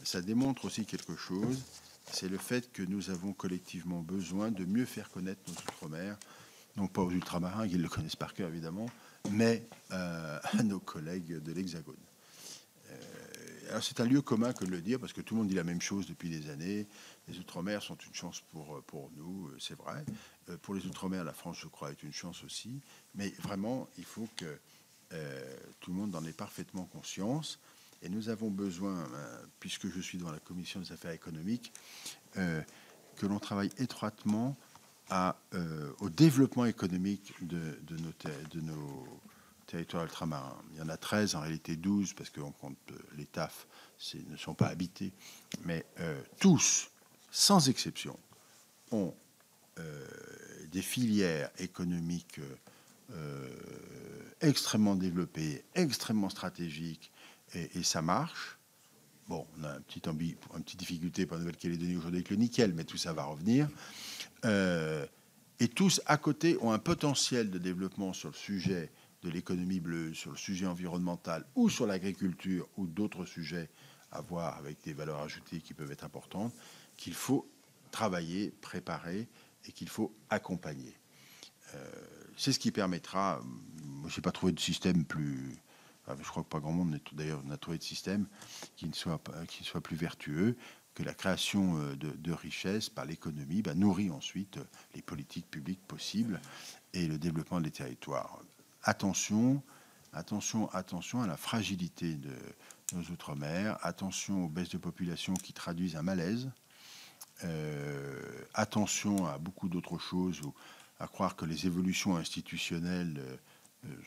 Ça démontre aussi quelque chose, c'est le fait que nous avons collectivement besoin de mieux faire connaître nos Outre-mer, non pas aux ultramarins, qui le connaissent par cœur évidemment, mais à nos collègues de l'Hexagone. Alors c'est un lieu commun que de le dire, parce que tout le monde dit la même chose depuis des années. Les Outre-mer sont une chance pour nous, c'est vrai. Pour les Outre-mer, la France, je crois, est une chance aussi. Mais vraiment, il faut que tout le monde en ait parfaitement conscience. Et nous avons besoin, puisque je suis dans la commission des affaires économiques, que l'on travaille étroitement au développement économique de nos territoires ultramarins. Il y en a 13, en réalité 12, parce qu'on compte les TAF, ne sont pas habités, mais tous, sans exception, ont des filières économiques extrêmement développées, extrêmement stratégiques, et ça marche. Bon, on a une petite difficulté pour la Nouvelle-Calédonie aujourd'hui avec le nickel, mais tout ça va revenir. Et tous, à côté, ont un potentiel de développement sur le sujet de l'économie bleue, sur le sujet environnemental ou sur l'agriculture ou d'autres sujets à voir avec des valeurs ajoutées qui peuvent être importantes, qu'il faut travailler, préparer et qu'il faut accompagner. C'est ce qui permettra, je n'ai pas trouvé de système plus... Je crois que pas grand monde d'ailleurs n'a trouvé de système qui soit plus vertueux, que la création de richesses par l'économie nourrit ensuite les politiques publiques possibles et le développement des territoires. Attention à la fragilité de nos Outre-mer, attention aux baisses de population qui traduisent un malaise, attention à beaucoup d'autres choses, à croire que les évolutions institutionnelles,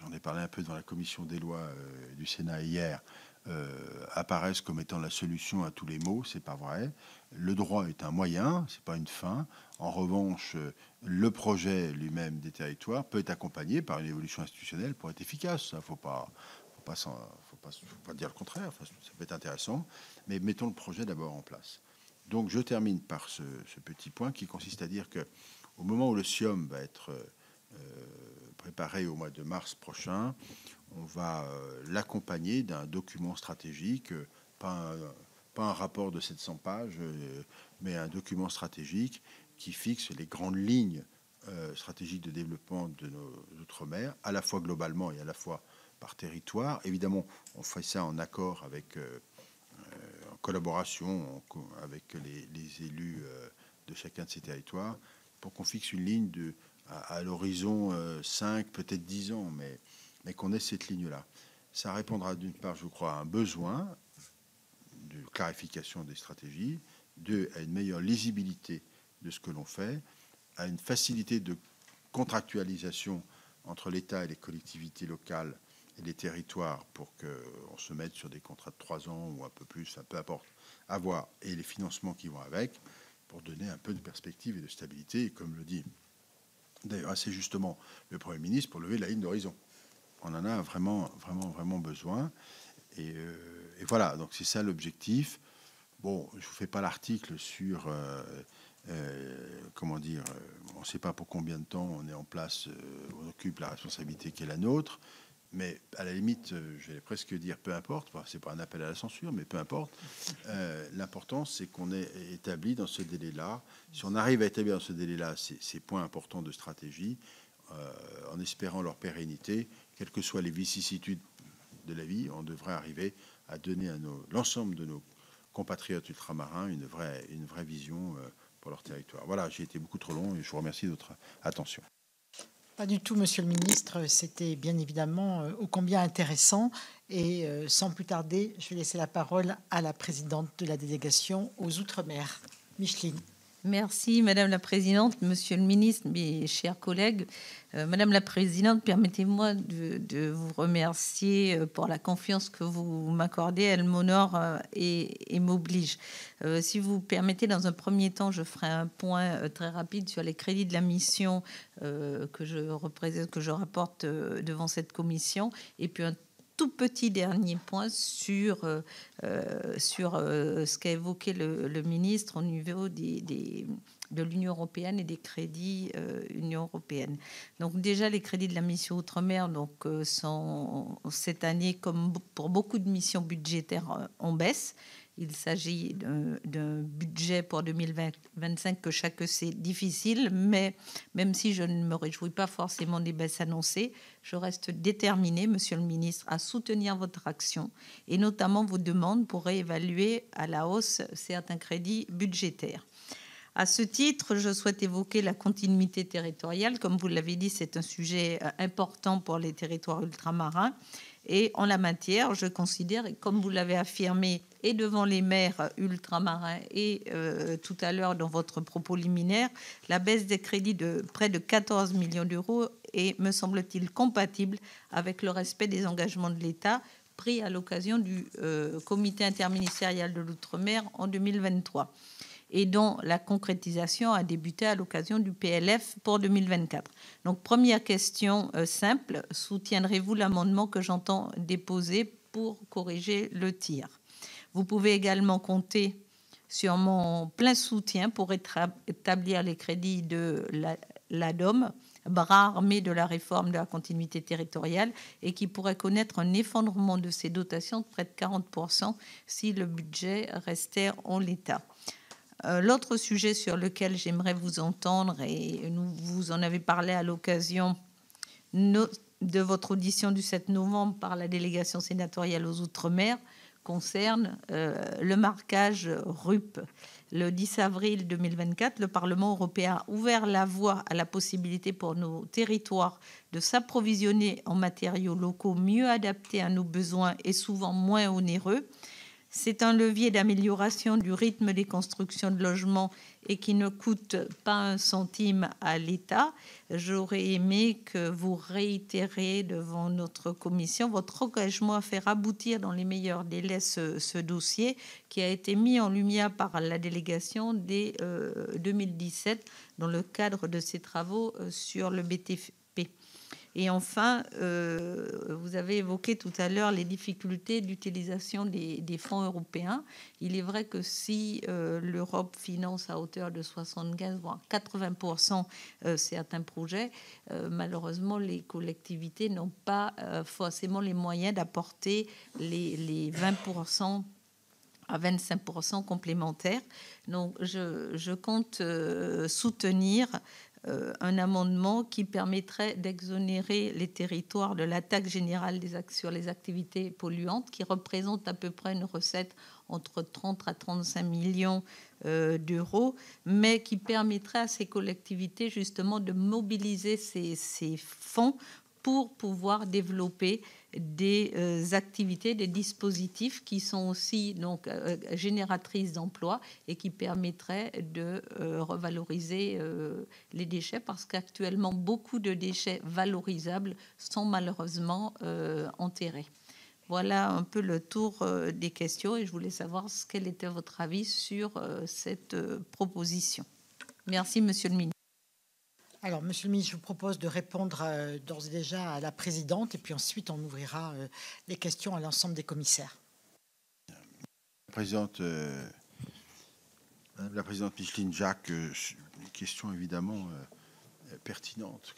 j'en ai parlé un peu dans la commission des lois du Sénat hier, apparaissent comme étant la solution à tous les maux. C'est pas vrai. Le droit est un moyen, c'est pas une fin. En revanche, le projet lui-même des territoires peut être accompagné par une évolution institutionnelle pour être efficace. Ça, faut pas dire le contraire. Enfin, ça peut être intéressant, mais mettons le projet d'abord en place. Donc, je termine par ce petit point qui consiste à dire que au moment où le SIOM va être préparé au mois de mars prochain, on va l'accompagner d'un document stratégique, pas un rapport de 700 pages, mais un document stratégique qui fixe les grandes lignes stratégiques de développement de nos Outre-mer, à la fois globalement et à la fois par territoire. Évidemment, on fait ça en accord avec, en collaboration avec les élus de chacun de ces territoires, pour qu'on fixe une ligne à l'horizon 5, peut-être 10 ans, mais qu'on ait cette ligne-là. Ça répondra d'une part, je crois, à un besoin de clarification des stratégies, deux, à une meilleure lisibilité de ce que l'on fait, à une facilité de contractualisation entre l'État et les collectivités locales et les territoires pour qu'on se mette sur des contrats de 3 ans ou un peu plus, peu importe, à voir, et les financements qui vont avec, pour donner un peu de perspective et de stabilité, et comme le dit d'ailleurs assez justement le Premier ministre, pour lever la ligne d'horizon. On en a vraiment besoin. Et voilà, donc c'est ça l'objectif. Bon, je ne vous fais pas l'article sur, comment dire, on ne sait pas pour combien de temps on est en place, on occupe la responsabilité qui est la nôtre, mais à la limite, j'allais presque dire peu importe, enfin, c'est pas un appel à la censure, mais peu importe. L'important, c'est qu'on ait établi dans ce délai-là, si on arrive à établir dans ce délai-là ces points importants de stratégie, en espérant leur pérennité, quelles que soient les vicissitudes de la vie, on devrait arriver à donner à l'ensemble de nos compatriotes ultramarins une vraie vision pour leur territoire. Voilà, j'ai été beaucoup trop long et je vous remercie de votre attention. Pas du tout, Monsieur le Ministre. C'était bien évidemment ô combien intéressant. Et sans plus tarder, je vais laisser la parole à la présidente de la délégation aux Outre-mer, Micheline. Merci, Madame la Présidente, Monsieur le Ministre, mes chers collègues. Madame la Présidente, permettez-moi de vous remercier pour la confiance que vous m'accordez. Elle m'honore et m'oblige. Si vous permettez, dans un premier temps, je ferai un point très rapide sur les crédits de la mission que je représente, que je rapporte devant cette commission, et puis un tout petit dernier point sur ce qu'a évoqué le ministre au niveau de l'Union européenne et des crédits Union européenne. Donc déjà, les crédits de la mission Outre-mer sont cette année, comme pour beaucoup de missions budgétaires, en baisse. Il s'agit d'un budget pour 2025 que chaque sait difficile, mais même si je ne me réjouis pas forcément des baisses annoncées, je reste déterminée, Monsieur le Ministre, à soutenir votre action et notamment vos demandes pour réévaluer à la hausse certains crédits budgétaires. À ce titre, je souhaite évoquer la continuité territoriale. Comme vous l'avez dit, c'est un sujet important pour les territoires ultramarins. Et en la matière, je considère, et comme vous l'avez affirmé, et devant les maires ultramarins et tout à l'heure dans votre propos liminaire, la baisse des crédits de près de 14 millions d'euros est, me semble-t-il, compatible avec le respect des engagements de l'État pris à l'occasion du comité interministériel de l'Outre-mer en 2023 et dont la concrétisation a débuté à l'occasion du PLF pour 2024. Donc, première question simple, soutiendrez-vous l'amendement que j'entends déposer pour corriger le tir? Vous pouvez également compter sur mon plein soutien pour établir les crédits de l'ADOM, bras armé de la réforme de la continuité territoriale, et qui pourrait connaître un effondrement de ses dotations de près de 40% si le budget restait en l'état. L'autre sujet sur lequel j'aimerais vous entendre, et vous en avez parlé à l'occasion de votre audition du 7 novembre par la délégation sénatoriale aux Outre-mer, concerne le marquage RUP. Le 10 avril 2024, le Parlement européen a ouvert la voie à la possibilité pour nos territoires de s'approvisionner en matériaux locaux mieux adaptés à nos besoins et souvent moins onéreux. C'est un levier d'amélioration du rythme des constructions de logements et qui ne coûte pas un centime à l'État. J'aurais aimé que vous réitériez devant notre commission votre engagement à faire aboutir dans les meilleurs délais ce dossier qui a été mis en lumière par la délégation dès 2017 dans le cadre de ses travaux sur le BTP. Et enfin, vous avez évoqué tout à l'heure les difficultés d'utilisation des fonds européens. Il est vrai que si l'Europe finance à hauteur de 75 voire 80% certains projets, malheureusement, les collectivités n'ont pas forcément les moyens d'apporter les 20% à 25% complémentaires. Donc, je compte soutenir un amendement qui permettrait d'exonérer les territoires de la taxe générale sur les activités polluantes, qui représente à peu près une recette entre 30 à 35 millions d'euros, mais qui permettrait à ces collectivités justement de mobiliser ces fonds pour pouvoir développer des activités, des dispositifs qui sont aussi donc génératrices d'emplois et qui permettraient de revaloriser les déchets, parce qu'actuellement beaucoup de déchets valorisables sont malheureusement enterrés. Voilà un peu le tour des questions et je voulais savoir quel était votre avis sur cette proposition. Merci, Monsieur le ministre. Alors, Monsieur le ministre, je vous propose de répondre d'ores et déjà à la présidente et puis ensuite on ouvrira les questions à l'ensemble des commissaires. La présidente Micheline Jacques, une question évidemment pertinente.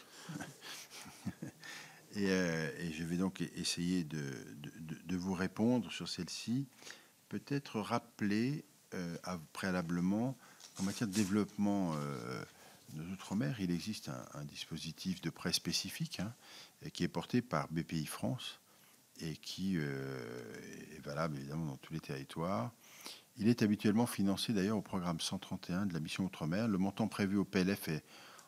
Et je vais donc essayer de vous répondre sur celle-ci. Peut-être rappeler préalablement qu'en matière de développement de nos outre-mer, il existe un dispositif de prêt spécifique qui est porté par BPI France et qui est valable évidemment dans tous les territoires. Il est habituellement financé d'ailleurs au programme 131 de la mission Outre-mer. Le montant prévu au PLF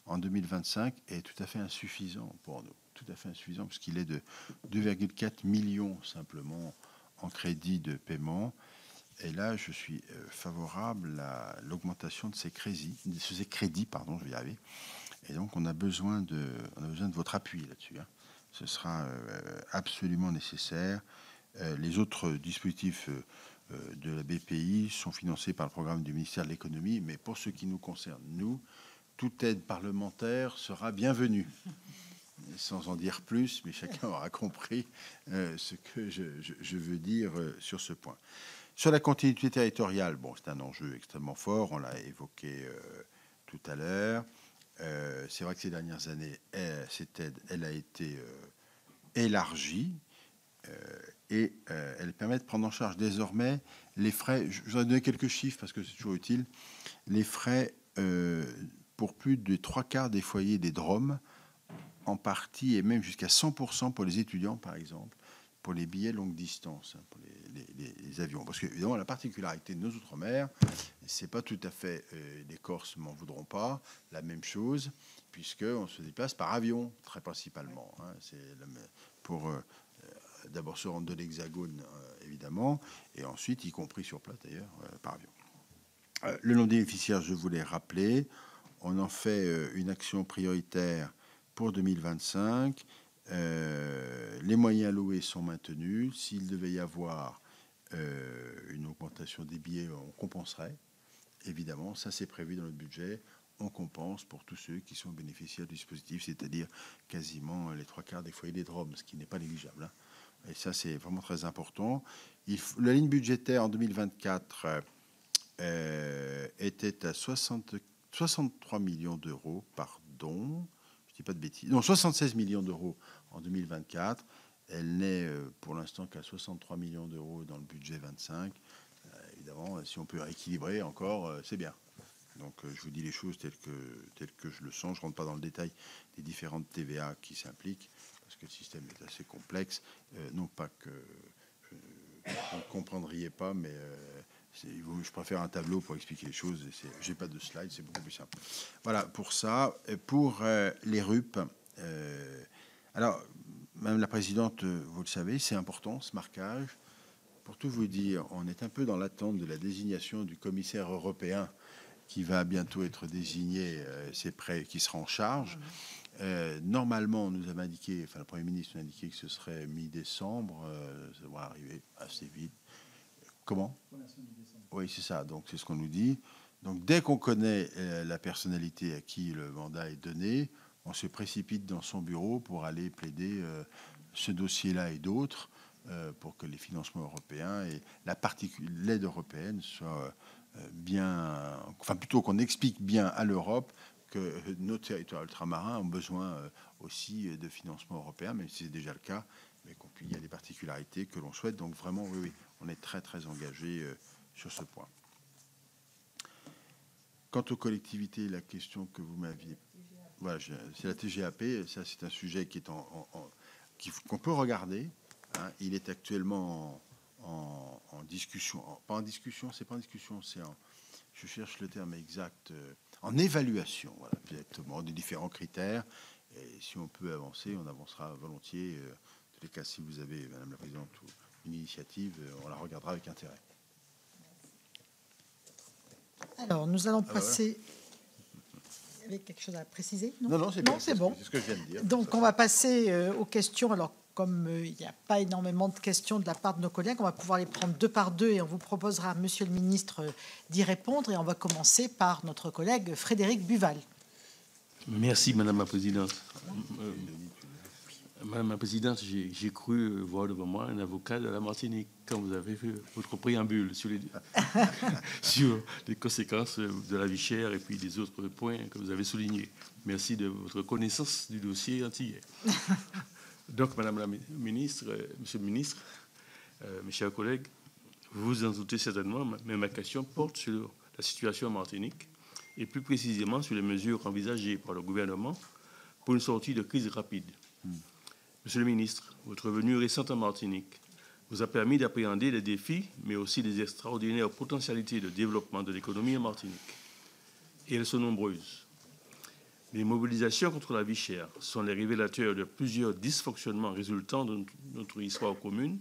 en 2025 est tout à fait insuffisant pour nous. Tout à fait insuffisant parce qu'il est de 2,4 millions simplement en crédit de paiement. Et là, je suis favorable à l'augmentation de ces crédits, je vais y arriver. Et donc, on a besoin de votre appui là-dessus. Ce sera absolument nécessaire. Les autres dispositifs de la BPI sont financés par le programme du ministère de l'économie, mais pour ce qui nous concerne, nous, toute aide parlementaire sera bienvenue. Sans en dire plus, mais chacun aura compris ce que je veux dire sur ce point. Sur la continuité territoriale, bon, c'est un enjeu extrêmement fort, on l'a évoqué tout à l'heure. C'est vrai que ces dernières années, cette aide, elle a été élargie et elle permet de prendre en charge désormais les frais. Je vous en donner quelques chiffres parce que c'est toujours utile. Les frais pour plus de 3/4 des foyers des DROM, en partie et même jusqu'à 100% pour les étudiants, par exemple, pour les billets longue distance, pour les avions. Parce que, évidemment, la particularité de nos Outre-mer, c'est pas tout à fait, les Corses m'en voudront pas, la même chose, puisqu'on se déplace par avion, très principalement. C'est pour d'abord se rendre de l'Hexagone, évidemment, et ensuite, y compris sur place, d'ailleurs, par avion. Le nom des bénéficiaires, je voulais rappeler, on en fait une action prioritaire pour 2025. Les moyens alloués sont maintenus. S'il devait y avoir une augmentation des billets, on compenserait. Évidemment, ça c'est prévu dans notre budget. On compense pour tous ceux qui sont bénéficiaires du dispositif, c'est-à-dire quasiment les 3/4 des foyers des DROM, ce qui n'est pas négligeable. Et ça, c'est vraiment très important. La ligne budgétaire en 2024 était à 63 millions d'euros, pardon. Je dis pas de bêtises. Non, 76 millions d'euros en 2024. Elle n'est pour l'instant qu'à 63 millions d'euros dans le budget 25. Évidemment, si on peut rééquilibrer encore, c'est bien. Donc, je vous dis les choses telles que je le sens. Je ne rentre pas dans le détail des différentes TVA qui s'impliquent, parce que le système est assez complexe. Non pas que vous ne comprendriez pas, mais je préfère un tableau pour expliquer les choses. Je n'ai pas de slide, c'est beaucoup plus simple. Voilà, pour ça. Pour les RUP, alors, Madame la Présidente, vous le savez, c'est important, ce marquage. Pour tout vous dire, on est un peu dans l'attente de la désignation du commissaire européen qui va bientôt être désigné, c'est prêt, qui sera en charge. Normalement, on nous avait indiqué, enfin le Premier ministre nous a indiqué que ce serait mi-décembre, ça va arriver assez vite. Comment ? Oui, c'est ça, donc c'est ce qu'on nous dit. Donc dès qu'on connaît la personnalité à qui le mandat est donné, on se précipite dans son bureau pour aller plaider ce dossier-là et d'autres pour que les financements européens et l'aide européenne soient bien... Enfin, plutôt qu'on explique bien à l'Europe que nos territoires ultramarins ont besoin aussi de financements européens, même si c'est déjà le cas, mais qu'il y a des particularités que l'on souhaite. Donc vraiment, oui, on est très, très engagé sur ce point. Quant aux collectivités, la question que vous m'aviez... Voilà, c'est la TGAP. Ça, c'est un sujet qui est qu'on peut regarder. Il est actuellement en discussion. Pas en discussion, c'est pas en discussion, c'est en... Je cherche le terme exact. En évaluation, voilà, exactement, des différents critères. Et si on peut avancer, on avancera volontiers. En tous les cas, si vous avez, Madame la Présidente, une initiative, on la regardera avec intérêt. Alors, nous allons passer... Il y avait quelque chose à préciser? Non, c'est bon. C'est ce que je viens de dire. Donc, on va passer aux questions. Alors, comme il n'y a pas énormément de questions de la part de nos collègues, on va pouvoir les prendre deux par deux et on vous proposera, Monsieur le Ministre, d'y répondre. Et on va commencer par notre collègue Frédéric Buval. Merci, Madame la Présidente. Madame la Présidente, j'ai cru voir devant moi un avocat de la Martinique quand vous avez fait votre préambule sur les conséquences de la vie chère et puis des autres points que vous avez soulignés. Merci de votre connaissance du dossier antillais. Donc, Madame la Ministre, Monsieur le Ministre, mes chers collègues, vous vous en doutez certainement, mais ma question porte sur la situation en Martinique et plus précisément sur les mesures envisagées par le gouvernement pour une sortie de crise rapide. Monsieur le ministre, votre venue récente en Martinique vous a permis d'appréhender les défis, mais aussi les extraordinaires potentialités de développement de l'économie en Martinique. Et elles sont nombreuses. Les mobilisations contre la vie chère sont les révélateurs de plusieurs dysfonctionnements résultant de notre histoire commune,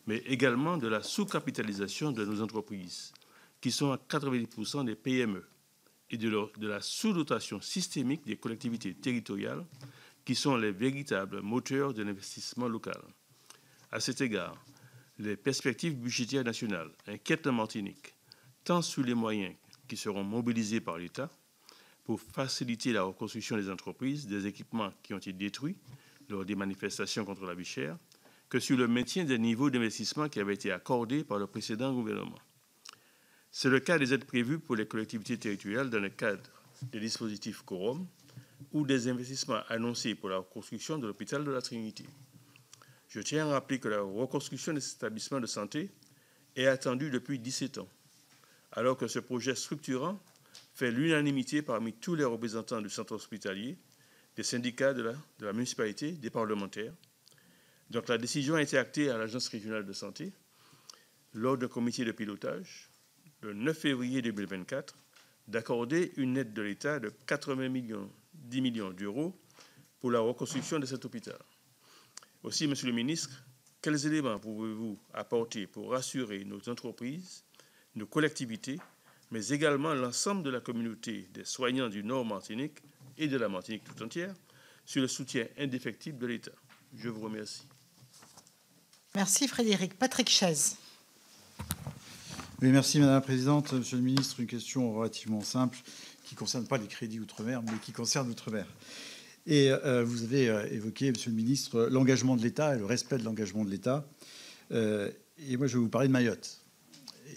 mais également de la sous-capitalisation de nos entreprises, qui sont à 90% des PME, et de la sous-dotation systémique des collectivités territoriales, qui sont les véritables moteurs de l'investissement local. À cet égard, les perspectives budgétaires nationales inquiètent la Martinique, tant sur les moyens qui seront mobilisés par l'État pour faciliter la reconstruction des entreprises, des équipements qui ont été détruits lors des manifestations contre la vie chère, que sur le maintien des niveaux d'investissement qui avaient été accordés par le précédent gouvernement. C'est le cas des aides prévues pour les collectivités territoriales dans le cadre des dispositifs Quorum, ou des investissements annoncés pour la reconstruction de l'hôpital de la Trinité. Je tiens à rappeler que la reconstruction des établissements de santé est attendue depuis 17 ans, alors que ce projet structurant fait l'unanimité parmi tous les représentants du centre hospitalier, des syndicats de la municipalité, des parlementaires. Donc la décision a été actée à l'Agence régionale de santé lors d'un comité de pilotage le 9 février 2024 d'accorder une aide de l'État de 10 millions d'euros pour la reconstruction de cet hôpital. Aussi, Monsieur le Ministre, quels éléments pouvez-vous apporter pour rassurer nos entreprises, nos collectivités, mais également l'ensemble de la communauté des soignants du Nord Martinique et de la Martinique tout entière sur le soutien indéfectible de l'État? Je vous remercie. Merci Frédéric. Patrick Chaise. Oui, merci Madame la Présidente. Monsieur le Ministre, une question relativement simple qui ne concerne pas les crédits Outre-mer, mais qui concerne l'Outre-mer. Et vous avez évoqué, Monsieur le Ministre, l'engagement de l'État et le respect de l'engagement de l'État. Et moi, je vais vous parler de Mayotte,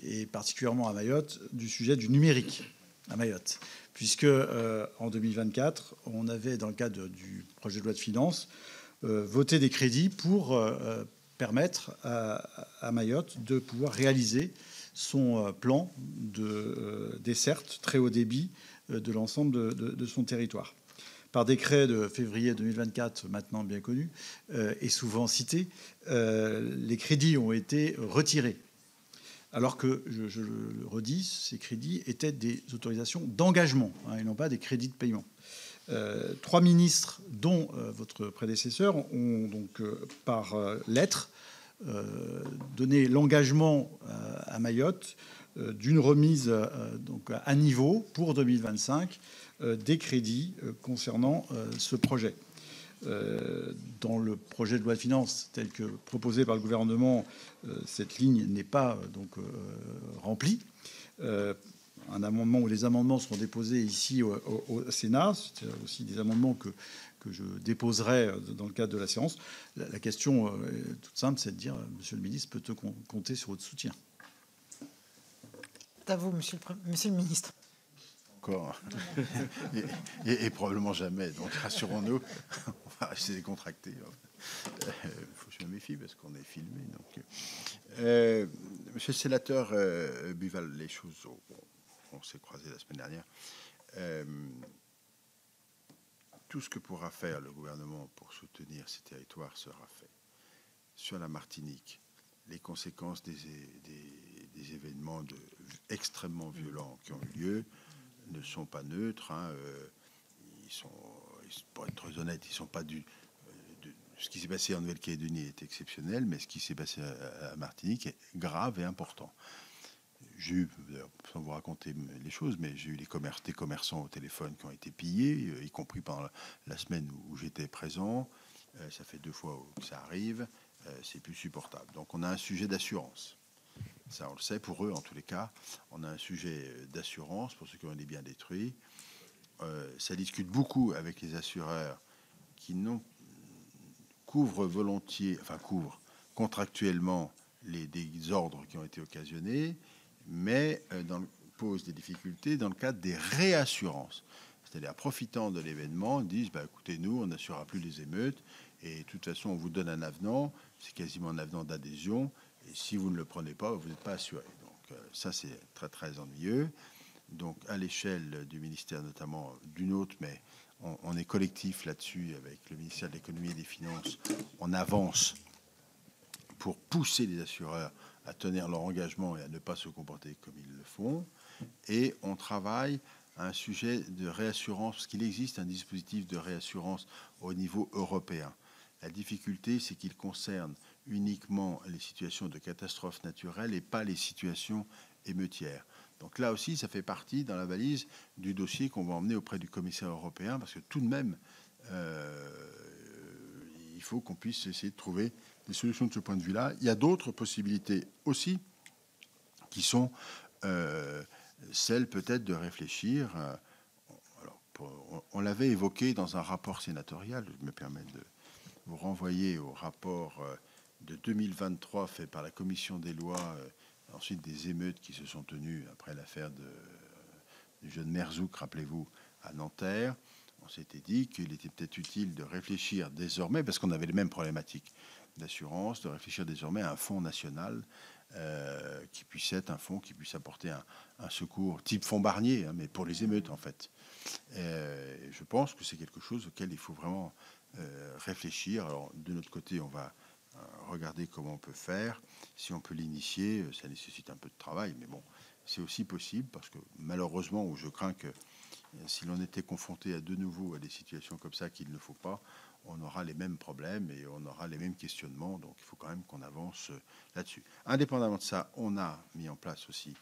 et particulièrement à Mayotte, du sujet du numérique à Mayotte. Puisque en 2024, on avait, dans le cadre du projet de loi de finances, voté des crédits pour permettre à Mayotte de pouvoir réaliser son plan de desserte très haut débit de l'ensemble de son territoire. Par décret de février 2024, maintenant bien connu, et souvent cité, les crédits ont été retirés. Alors que, je le redis, ces crédits étaient des autorisations d'engagement, et non pas des crédits de paiement. 3 ministres, dont votre prédécesseur, ont donc par lettre donné l'engagement à Mayotte d'une remise donc à niveau pour 2025 des crédits concernant ce projet. Dans le projet de loi de finances tel que proposé par le gouvernement, cette ligne n'est pas donc remplie. Un amendement ou les amendements seront déposés ici au Sénat. C'est aussi des amendements que je déposerai dans le cadre de la séance. La question toute simple, c'est de dire, Monsieur le Ministre, peut-on compter sur votre soutien? C'est à vous, Monsieur le Ministre. Encore. et probablement jamais. Donc rassurons-nous, on va rester décontracté. Il faut que je me méfie parce qu'on est filmé. Donc, Monsieur le sénateur Buval, les choses, on s'est croisés la semaine dernière. Tout ce que pourra faire le gouvernement pour soutenir ces territoires sera fait. Sur la Martinique, les conséquences des événements extrêmement violents qui ont eu lieu ne sont pas neutres. Ils pour être très honnête, ils sont pas ce qui s'est passé en Nouvelle-Calédonie est exceptionnel, mais ce qui s'est passé à Martinique est grave et important. J'ai eu, sans vous raconter les choses, mais j'ai eu des commerçants au téléphone qui ont été pillés, y compris pendant la semaine où j'étais présent. Ça fait 2 fois que ça arrive. C'est plus supportable. Donc on a un sujet d'assurance. Ça, on le sait, pour eux, en tous les cas. On a un sujet d'assurance pour ceux qui ont des biens détruits. Ça discute beaucoup avec les assureurs qui couvrent contractuellement les désordres qui ont été occasionnés, mais pose des difficultés dans le cadre des réassurances. C'est-à-dire, profitant de l'événement, disent écoutez, nous, on n'assurera plus les émeutes, et de toute façon, on vous donne un avenant, c'est quasiment un avenant d'adhésion, et si vous ne le prenez pas, vous n'êtes pas assuré. Donc, ça, c'est très, très ennuyeux. Donc, à l'échelle du ministère, notamment d'une autre, mais on est collectif là-dessus avec le ministère de l'économie et des finances. On avance pour pousser les assureurs à tenir leur engagement et à ne pas se comporter comme ils le font. Et on travaille à un sujet de réassurance, parce qu'il existe un dispositif de réassurance au niveau européen. La difficulté, c'est qu'il concerne uniquement les situations de catastrophes naturelles et pas les situations émeutières. Donc là aussi, ça fait partie dans la valise du dossier qu'on va emmener auprès du commissaire européen, parce que tout de même, il faut qu'on puisse essayer de trouver des solutions de ce point de vue-là. Il y a d'autres possibilités aussi qui sont celles peut-être de réfléchir. On l'avait évoqué dans un rapport sénatorial. Je me permets de vous renvoyer au rapport de 2023 fait par la commission des lois, ensuite des émeutes qui se sont tenues après l'affaire du jeune Merzouk, rappelez-vous, à Nanterre. On s'était dit qu'il était peut-être utile de réfléchir désormais, parce qu'on avait les mêmes problématiques d'assurance, de réfléchir désormais à un fonds national qui puisse être un fonds qui puisse apporter un secours type fonds Barnier, mais pour les émeutes en fait. Je pense que c'est quelque chose auquel il faut vraiment réfléchir. Alors de notre côté, on va regarder comment on peut faire, si on peut l'initier. Ça nécessite un peu de travail, mais bon, c'est aussi possible, parce que malheureusement, où je crains que si l'on était confronté à de nouveau à des situations comme ça qu'il ne faut pas, on aura les mêmes problèmes et on aura les mêmes questionnements. Donc il faut quand même qu'on avance là-dessus. Indépendamment de ça, on a mis en place aussi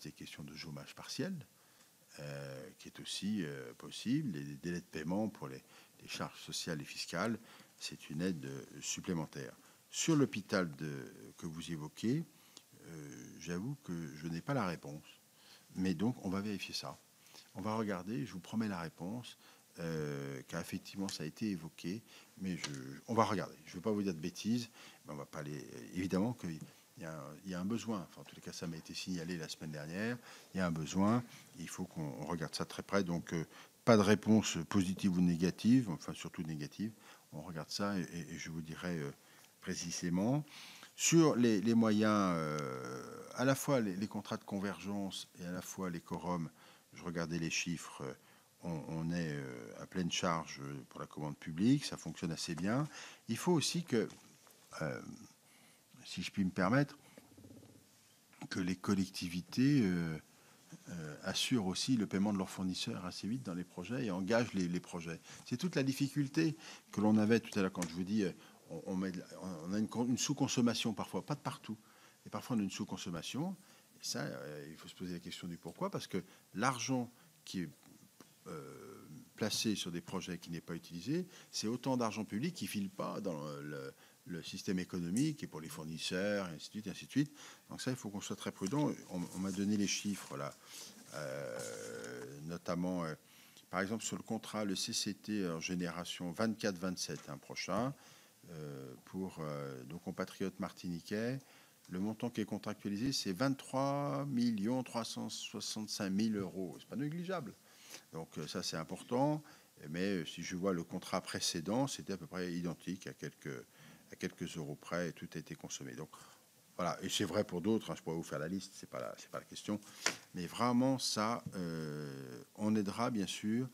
des questions de chômage partiel, qui est aussi possible. Les délais de paiement pour les charges sociales et fiscales, c'est une aide supplémentaire. Sur l'hôpital que vous évoquez, j'avoue que je n'ai pas la réponse. Mais donc, on va vérifier ça. On va regarder, je vous promets la réponse, car effectivement, ça a été évoqué, mais on va regarder. Je ne vais pas vous dire de bêtises, mais on va pas aller. Évidemment qu'il y a un besoin. Enfin, en tous les cas, ça m'a été signalé la semaine dernière. Il y a un besoin. Il faut qu'on regarde ça très près. Donc, pas de réponse positive ou négative, enfin, surtout négative. On regarde ça et je vous dirai précisément. Sur les moyens, à la fois les contrats de convergence et à la fois les quorums, je regardais les chiffres, on est à pleine charge pour la commande publique, ça fonctionne assez bien. Il faut aussi que, si je puis me permettre, que les collectivités assurent aussi le paiement de leurs fournisseurs assez vite dans les projets et engagent les projets. C'est toute la difficulté que l'on avait tout à l'heure quand je vous dis on a une sous-consommation parfois, pas de partout, et parfois on a une sous-consommation. Et ça, il faut se poser la question du pourquoi, parce que l'argent qui est placé sur des projets qui n'est pas utilisé, c'est autant d'argent public qui ne file pas dans le système économique et pour les fournisseurs, et ainsi de suite, et ainsi de suite. Donc ça, il faut qu'on soit très prudent. On m'a donné les chiffres là, notamment, par exemple, sur le contrat, le CCT en génération 24-27 prochain, pour nos compatriotes martiniquais, le montant qui est contractualisé, c'est 23 365 000 euros. C'est pas négligeable. Donc ça, c'est important. Mais si je vois le contrat précédent, c'était à peu près identique à quelques euros près, et tout a été consommé. Donc voilà, et c'est vrai pour d'autres. Je pourrais vous faire la liste, c'est pas la question. Mais vraiment, ça, on aidera bien sûr,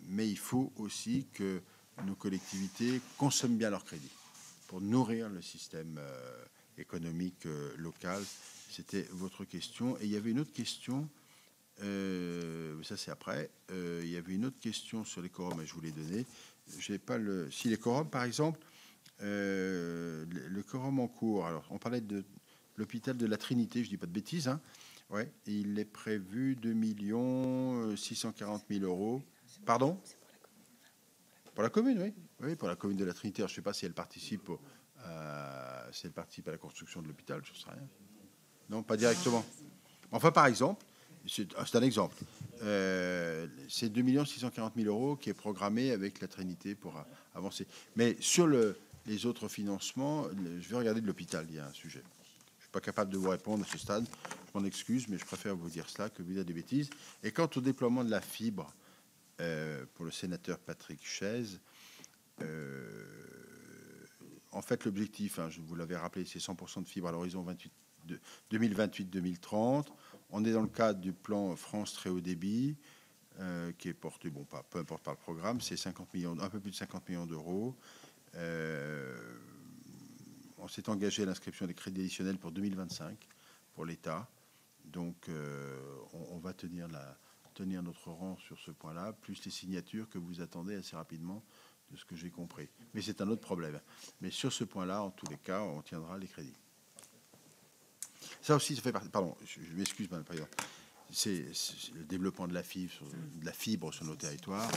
mais il faut aussi que nos collectivités consomment bien leur crédit pour nourrir le système économique local. C'était votre question. Et il y avait une autre question Ça, c'est après. Il y avait une autre question sur les quorums, et je vous l'ai donné. J'ai pas le... Si les quorums, par exemple, le quorum en cours, alors on parlait de l'hôpital de la Trinité, je dis pas de bêtises, hein. Ouais, il est prévu 2 640 000 euros. Pardon? Pour la commune, oui. Oui, pour la commune de la Trinité. Alors, je ne sais pas si elle participe si elle participe à la construction de l'hôpital, je ne sais rien. Non, pas directement. Enfin, par exemple, c'est un exemple. C'est 2 640 000 euros qui est programmé avec la Trinité pour avancer. Mais sur les autres financements, je vais regarder de l'hôpital, il y a un sujet. Je ne suis pas capable de vous répondre à ce stade. Je m'en excuse, mais je préfère vous dire cela que vous dire des bêtises. Et quant au déploiement de la fibre, pour le sénateur Patrick Chaize, en fait, l'objectif, hein, je vous l'avais rappelé, c'est 100% de fibre à l'horizon 2028-2030. On est dans le cadre du plan France Très Haut Débit, qui est porté, bon, peu importe par le programme, c'est 50 millions, un peu plus de 50 millions d'euros. On s'est engagé à l'inscription des crédits additionnels pour 2025 pour l'État. Donc, on va tenir notre rang sur ce point-là, plus les signatures que vous attendez assez rapidement, de ce que j'ai compris. Mais c'est un autre problème. Mais sur ce point-là, en tous les cas, on tiendra les crédits. Ça aussi, ça fait partie... Pardon, je m'excuse, Madame la Présidente. C'est le développement de la fibre sur nos territoires.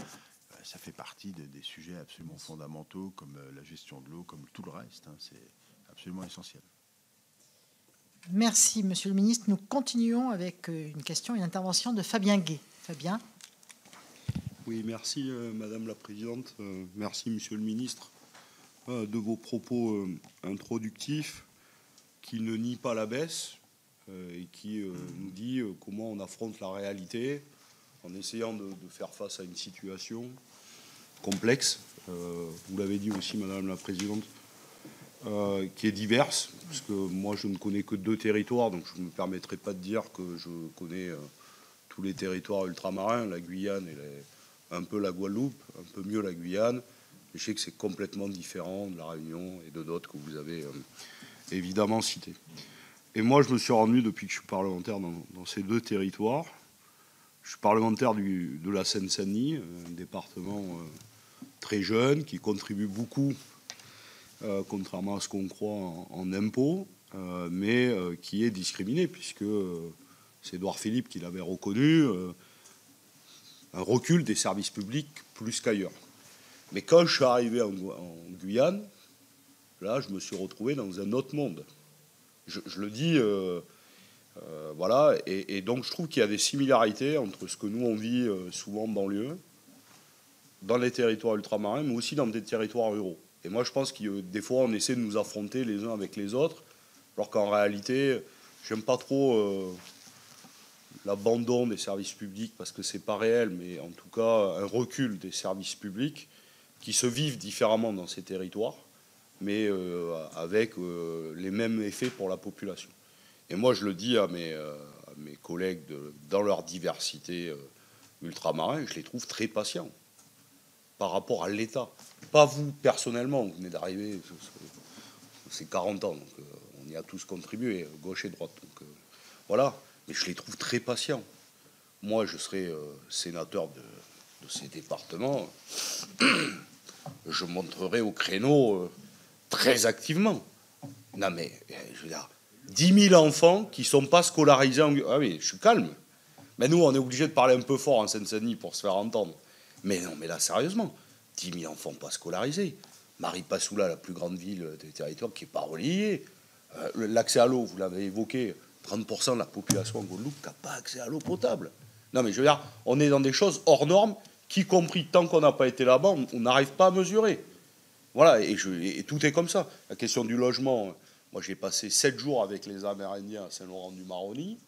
Ça fait partie des sujets absolument fondamentaux, comme la gestion de l'eau, comme tout le reste. Hein, c'est absolument essentiel. Merci, Monsieur le Ministre. Nous continuons avec une question, une intervention de Fabien Gay. Fabien. Oui, merci Madame la Présidente. Merci Monsieur le Ministre de vos propos introductifs qui ne nient pas la baisse et qui nous dit comment on affronte la réalité en essayant de faire face à une situation complexe. Vous l'avez dit aussi Madame la Présidente, qui est diverse, parce que moi je ne connais que 2 territoires, donc je ne me permettrai pas de dire que je connais tous les territoires ultramarins, la Guyane et un peu la Guadeloupe, un peu mieux la Guyane. Mais je sais que c'est complètement différent de la Réunion et de d'autres que vous avez évidemment cités. Et moi, je me suis rendu depuis que je suis parlementaire dans ces 2 territoires. Je suis parlementaire de la Seine-Saint-Denis, un département très jeune qui contribue beaucoup, contrairement à ce qu'on croit en impôts, mais qui est discriminé, puisque c'est Édouard Philippe qui l'avait reconnu, un recul des services publics plus qu'ailleurs. Mais quand je suis arrivé en Guyane, là, je me suis retrouvé dans un autre monde. Je le dis, voilà, et donc je trouve qu'il y a des similarités entre ce que nous, on vit souvent en banlieue, dans les territoires ultramarins, mais aussi dans des territoires ruraux. Et moi, je pense que des fois, on essaie de nous affronter les uns avec les autres, alors qu'en réalité, j'aime pas trop l'abandon des services publics, parce que c'est pas réel, mais en tout cas, un recul des services publics qui se vivent différemment dans ces territoires, mais avec les mêmes effets pour la population. Et moi, je le dis à mes collègues dans leur diversité ultramarins, je les trouve très patients par rapport à l'État. Pas vous, personnellement, vous venez d'arriver, c'est 40 ans, donc on y a tous contribué, gauche et droite. Donc, voilà, mais je les trouve très patients. Moi, je serais sénateur de ces départements, je montrerai au créneau très activement. Non, mais, je veux dire, 10 000 enfants qui ne sont pas scolarisés en... Ah oui, je suis calme. Mais nous, on est obligé de parler un peu fort en Seine-Saint-Denis pour se faire entendre. Mais non, mais là, sérieusement, 10 000 enfants pas scolarisés. Maripasoula, la plus grande ville des territoires, qui n'est pas reliée. L'accès à l'eau, vous l'avez évoqué, 30% de la population en Guadeloupe qui n'a pas accès à l'eau potable. Non, mais je veux dire, on est dans des choses hors normes, qu'y compris tant qu'on n'a pas été là-bas, on n'arrive pas à mesurer. Voilà, et tout est comme ça. La question du logement, moi j'ai passé 7 jours avec les Amérindiens à Saint-Laurent-du-Maroni,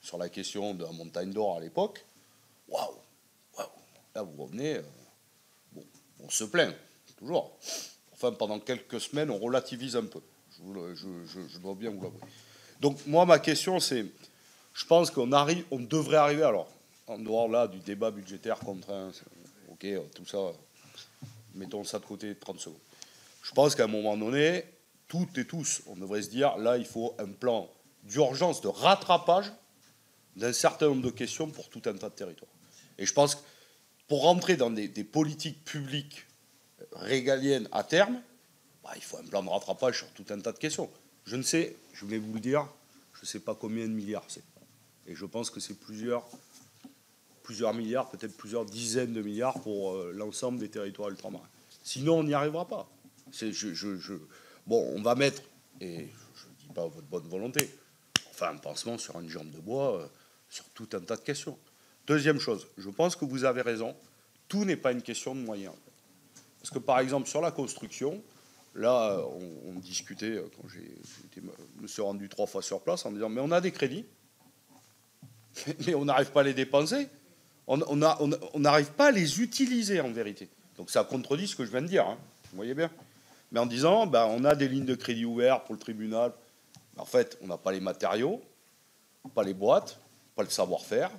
sur la question de la Montagne d'Or à l'époque. Waouh, waouh. Là, vous revenez, bon, on se plaint, toujours. Enfin, pendant quelques semaines, on relativise un peu. Je dois bien vous l'avouer. Donc, moi, ma question, c'est, je pense on devrait arriver, alors, en dehors là du débat budgétaire contraint, ok, tout ça, mettons ça de côté 30 secondes. Je pense qu'à un moment donné, toutes et tous, on devrait se dire, là, il faut un plan d'urgence, de rattrapage d'un certain nombre de questions pour tout un tas de territoires. Et je pense que pour rentrer dans des politiques publiques régaliennes à terme, il faut un plan de rattrapage sur tout un tas de questions. Je ne sais, je vais vous le dire, je ne sais pas combien de milliards c'est. Et je pense que c'est plusieurs milliards, peut-être plusieurs dizaines de milliards pour l'ensemble des territoires ultramarins. Sinon, on n'y arrivera pas. Bon, on va mettre, et je ne dis pas votre bonne volonté, enfin un pansement sur une jambe de bois, sur tout un tas de questions. Deuxième chose, je pense que vous avez raison, tout n'est pas une question de moyens. Parce que par exemple, sur la construction, là, on discutait, quand je me suis rendu 3 fois sur place, en disant, mais on a des crédits, mais on n'arrive pas à les dépenser, on n'arrive pas à les utiliser en vérité. Donc ça contredit ce que je viens de dire, hein, vous voyez bien. Mais en disant, on a des lignes de crédit ouvertes pour le tribunal, en fait, on n'a pas les matériaux, pas les boîtes, pas le savoir-faire.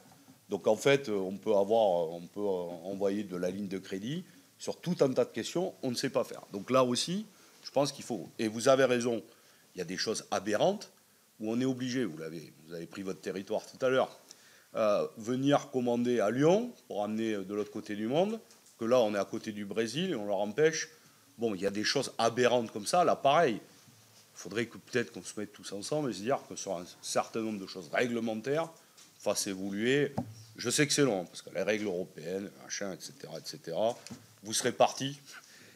Donc en fait, on peut envoyer de la ligne de crédit sur tout un tas de questions, on ne sait pas faire. Donc là aussi, je pense qu'il faut, et vous avez raison, il y a des choses aberrantes où on est obligé, vous avez pris votre territoire tout à l'heure, venir commander à Lyon pour amener de l'autre côté du monde, que là on est à côté du Brésil et on leur empêche. Bon, il y a des choses aberrantes comme ça, là pareil. Il faudrait que peut-être qu'on se mette tous ensemble et se dire que sur un certain nombre de choses réglementaires, fasse évoluer. Je sais que c'est long, parce que les règles européennes, machin, etc., vous serez partis,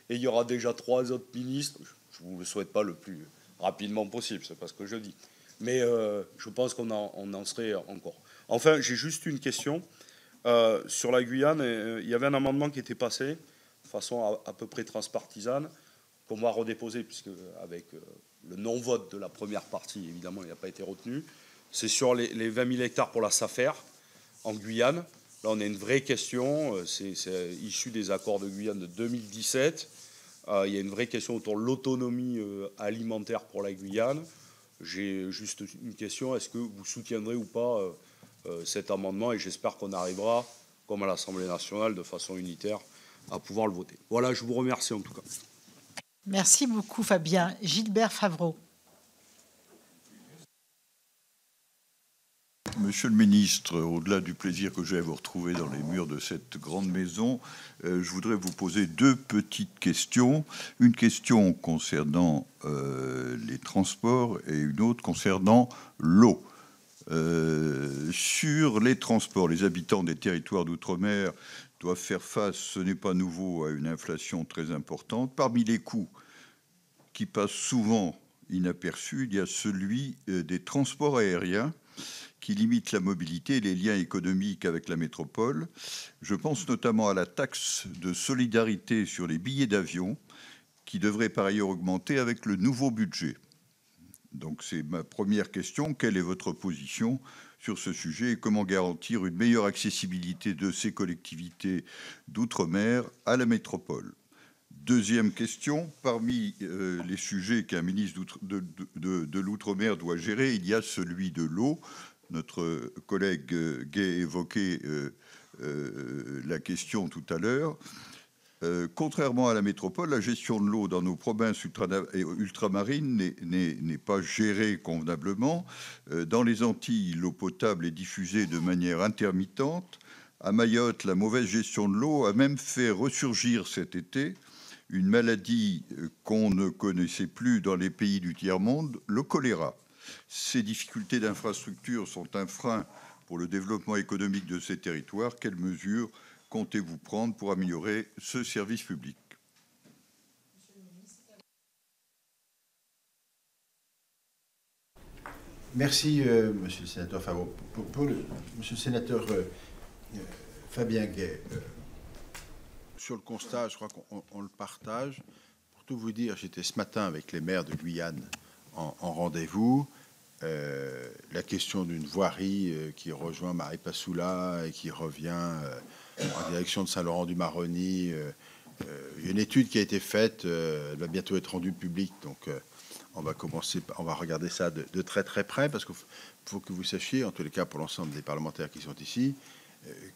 et il y aura déjà 3 autres ministres. Je ne vous le souhaite pas le plus rapidement possible, c'est pas ce que je dis. Mais je pense qu'on en serait encore. Enfin, j'ai juste une question. Sur la Guyane, il y avait un amendement qui était passé, de façon à peu près transpartisane, qu'on va redéposer, puisque avec le non-vote de la première partie, évidemment, il n'a pas été retenu. C'est sur les 20 000 hectares pour la SAFER en Guyane. Là, on a une vraie question. C'est issu des accords de Guyane de 2017. Il y a une vraie question autour de l'autonomie alimentaire pour la Guyane. J'ai juste une question. Est-ce que vous soutiendrez ou pas cet amendement? Et j'espère qu'on arrivera, comme à l'Assemblée nationale, de façon unitaire, à pouvoir le voter. Voilà, je vous remercie en tout cas. Merci beaucoup, Fabien. Gilbert Favreau. Monsieur le ministre, au-delà du plaisir que j'ai à vous retrouver dans les murs de cette grande maison, je voudrais vous poser 2 petites questions. Une question concernant les transports et une autre concernant l'eau. Sur les transports, les habitants des territoires d'outre-mer doivent faire face, ce n'est pas nouveau, à une inflation très importante. Parmi les coûts qui passent souvent inaperçus, il y a celui des transports aériens, qui limite la mobilité et les liens économiques avec la métropole. Je pense notamment à la taxe de solidarité sur les billets d'avion, qui devrait par ailleurs augmenter avec le nouveau budget. Donc c'est ma première question. Quelle est votre position sur ce sujet et comment garantir une meilleure accessibilité de ces collectivités d'outre-mer à la métropole? Deuxième question, parmi les sujets qu'un ministre de l'outre-mer doit gérer, il y a celui de l'eau. Notre collègue Gay évoquait la question tout à l'heure. Contrairement à la métropole, la gestion de l'eau dans nos provinces ultramarines n'est pas gérée convenablement. Dans les Antilles, l'eau potable est diffusée de manière intermittente. À Mayotte, la mauvaise gestion de l'eau a même fait ressurgir cet été une maladie qu'on ne connaissait plus dans les pays du tiers-monde, le choléra. Ces difficultés d'infrastructure sont un frein pour le développement économique de ces territoires. Quelles mesures comptez-vous prendre pour améliorer ce service public? Merci, monsieur le sénateur Favreau. Pour monsieur le sénateur Fabien Gay, sur le constat, je crois qu'on le partage. Pour tout vous dire, j'étais ce matin avec les maires de Guyane en rendez-vous. La question d'une voirie qui rejoint Maripasoula et qui revient en direction de Saint-Laurent-du-Maroni. Il y a une étude qui a été faite, elle va bientôt être rendue publique, donc on va regarder ça de très très près, parce qu'il faut que vous sachiez, en tous les cas pour l'ensemble des parlementaires qui sont ici,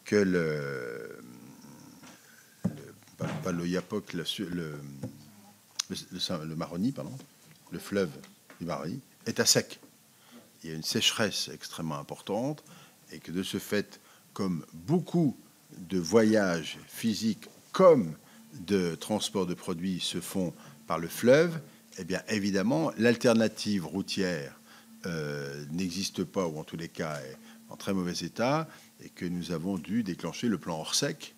que le Maroni, pardon, le fleuve du Maroni, est à sec. Il y a une sécheresse extrêmement importante et que de ce fait, comme beaucoup de voyages physiques comme de transport de produits se font par le fleuve, eh bien évidemment l'alternative routière n'existe pas, ou en tous les cas est en très mauvais état, et que nous avons dû déclencher le plan Orsec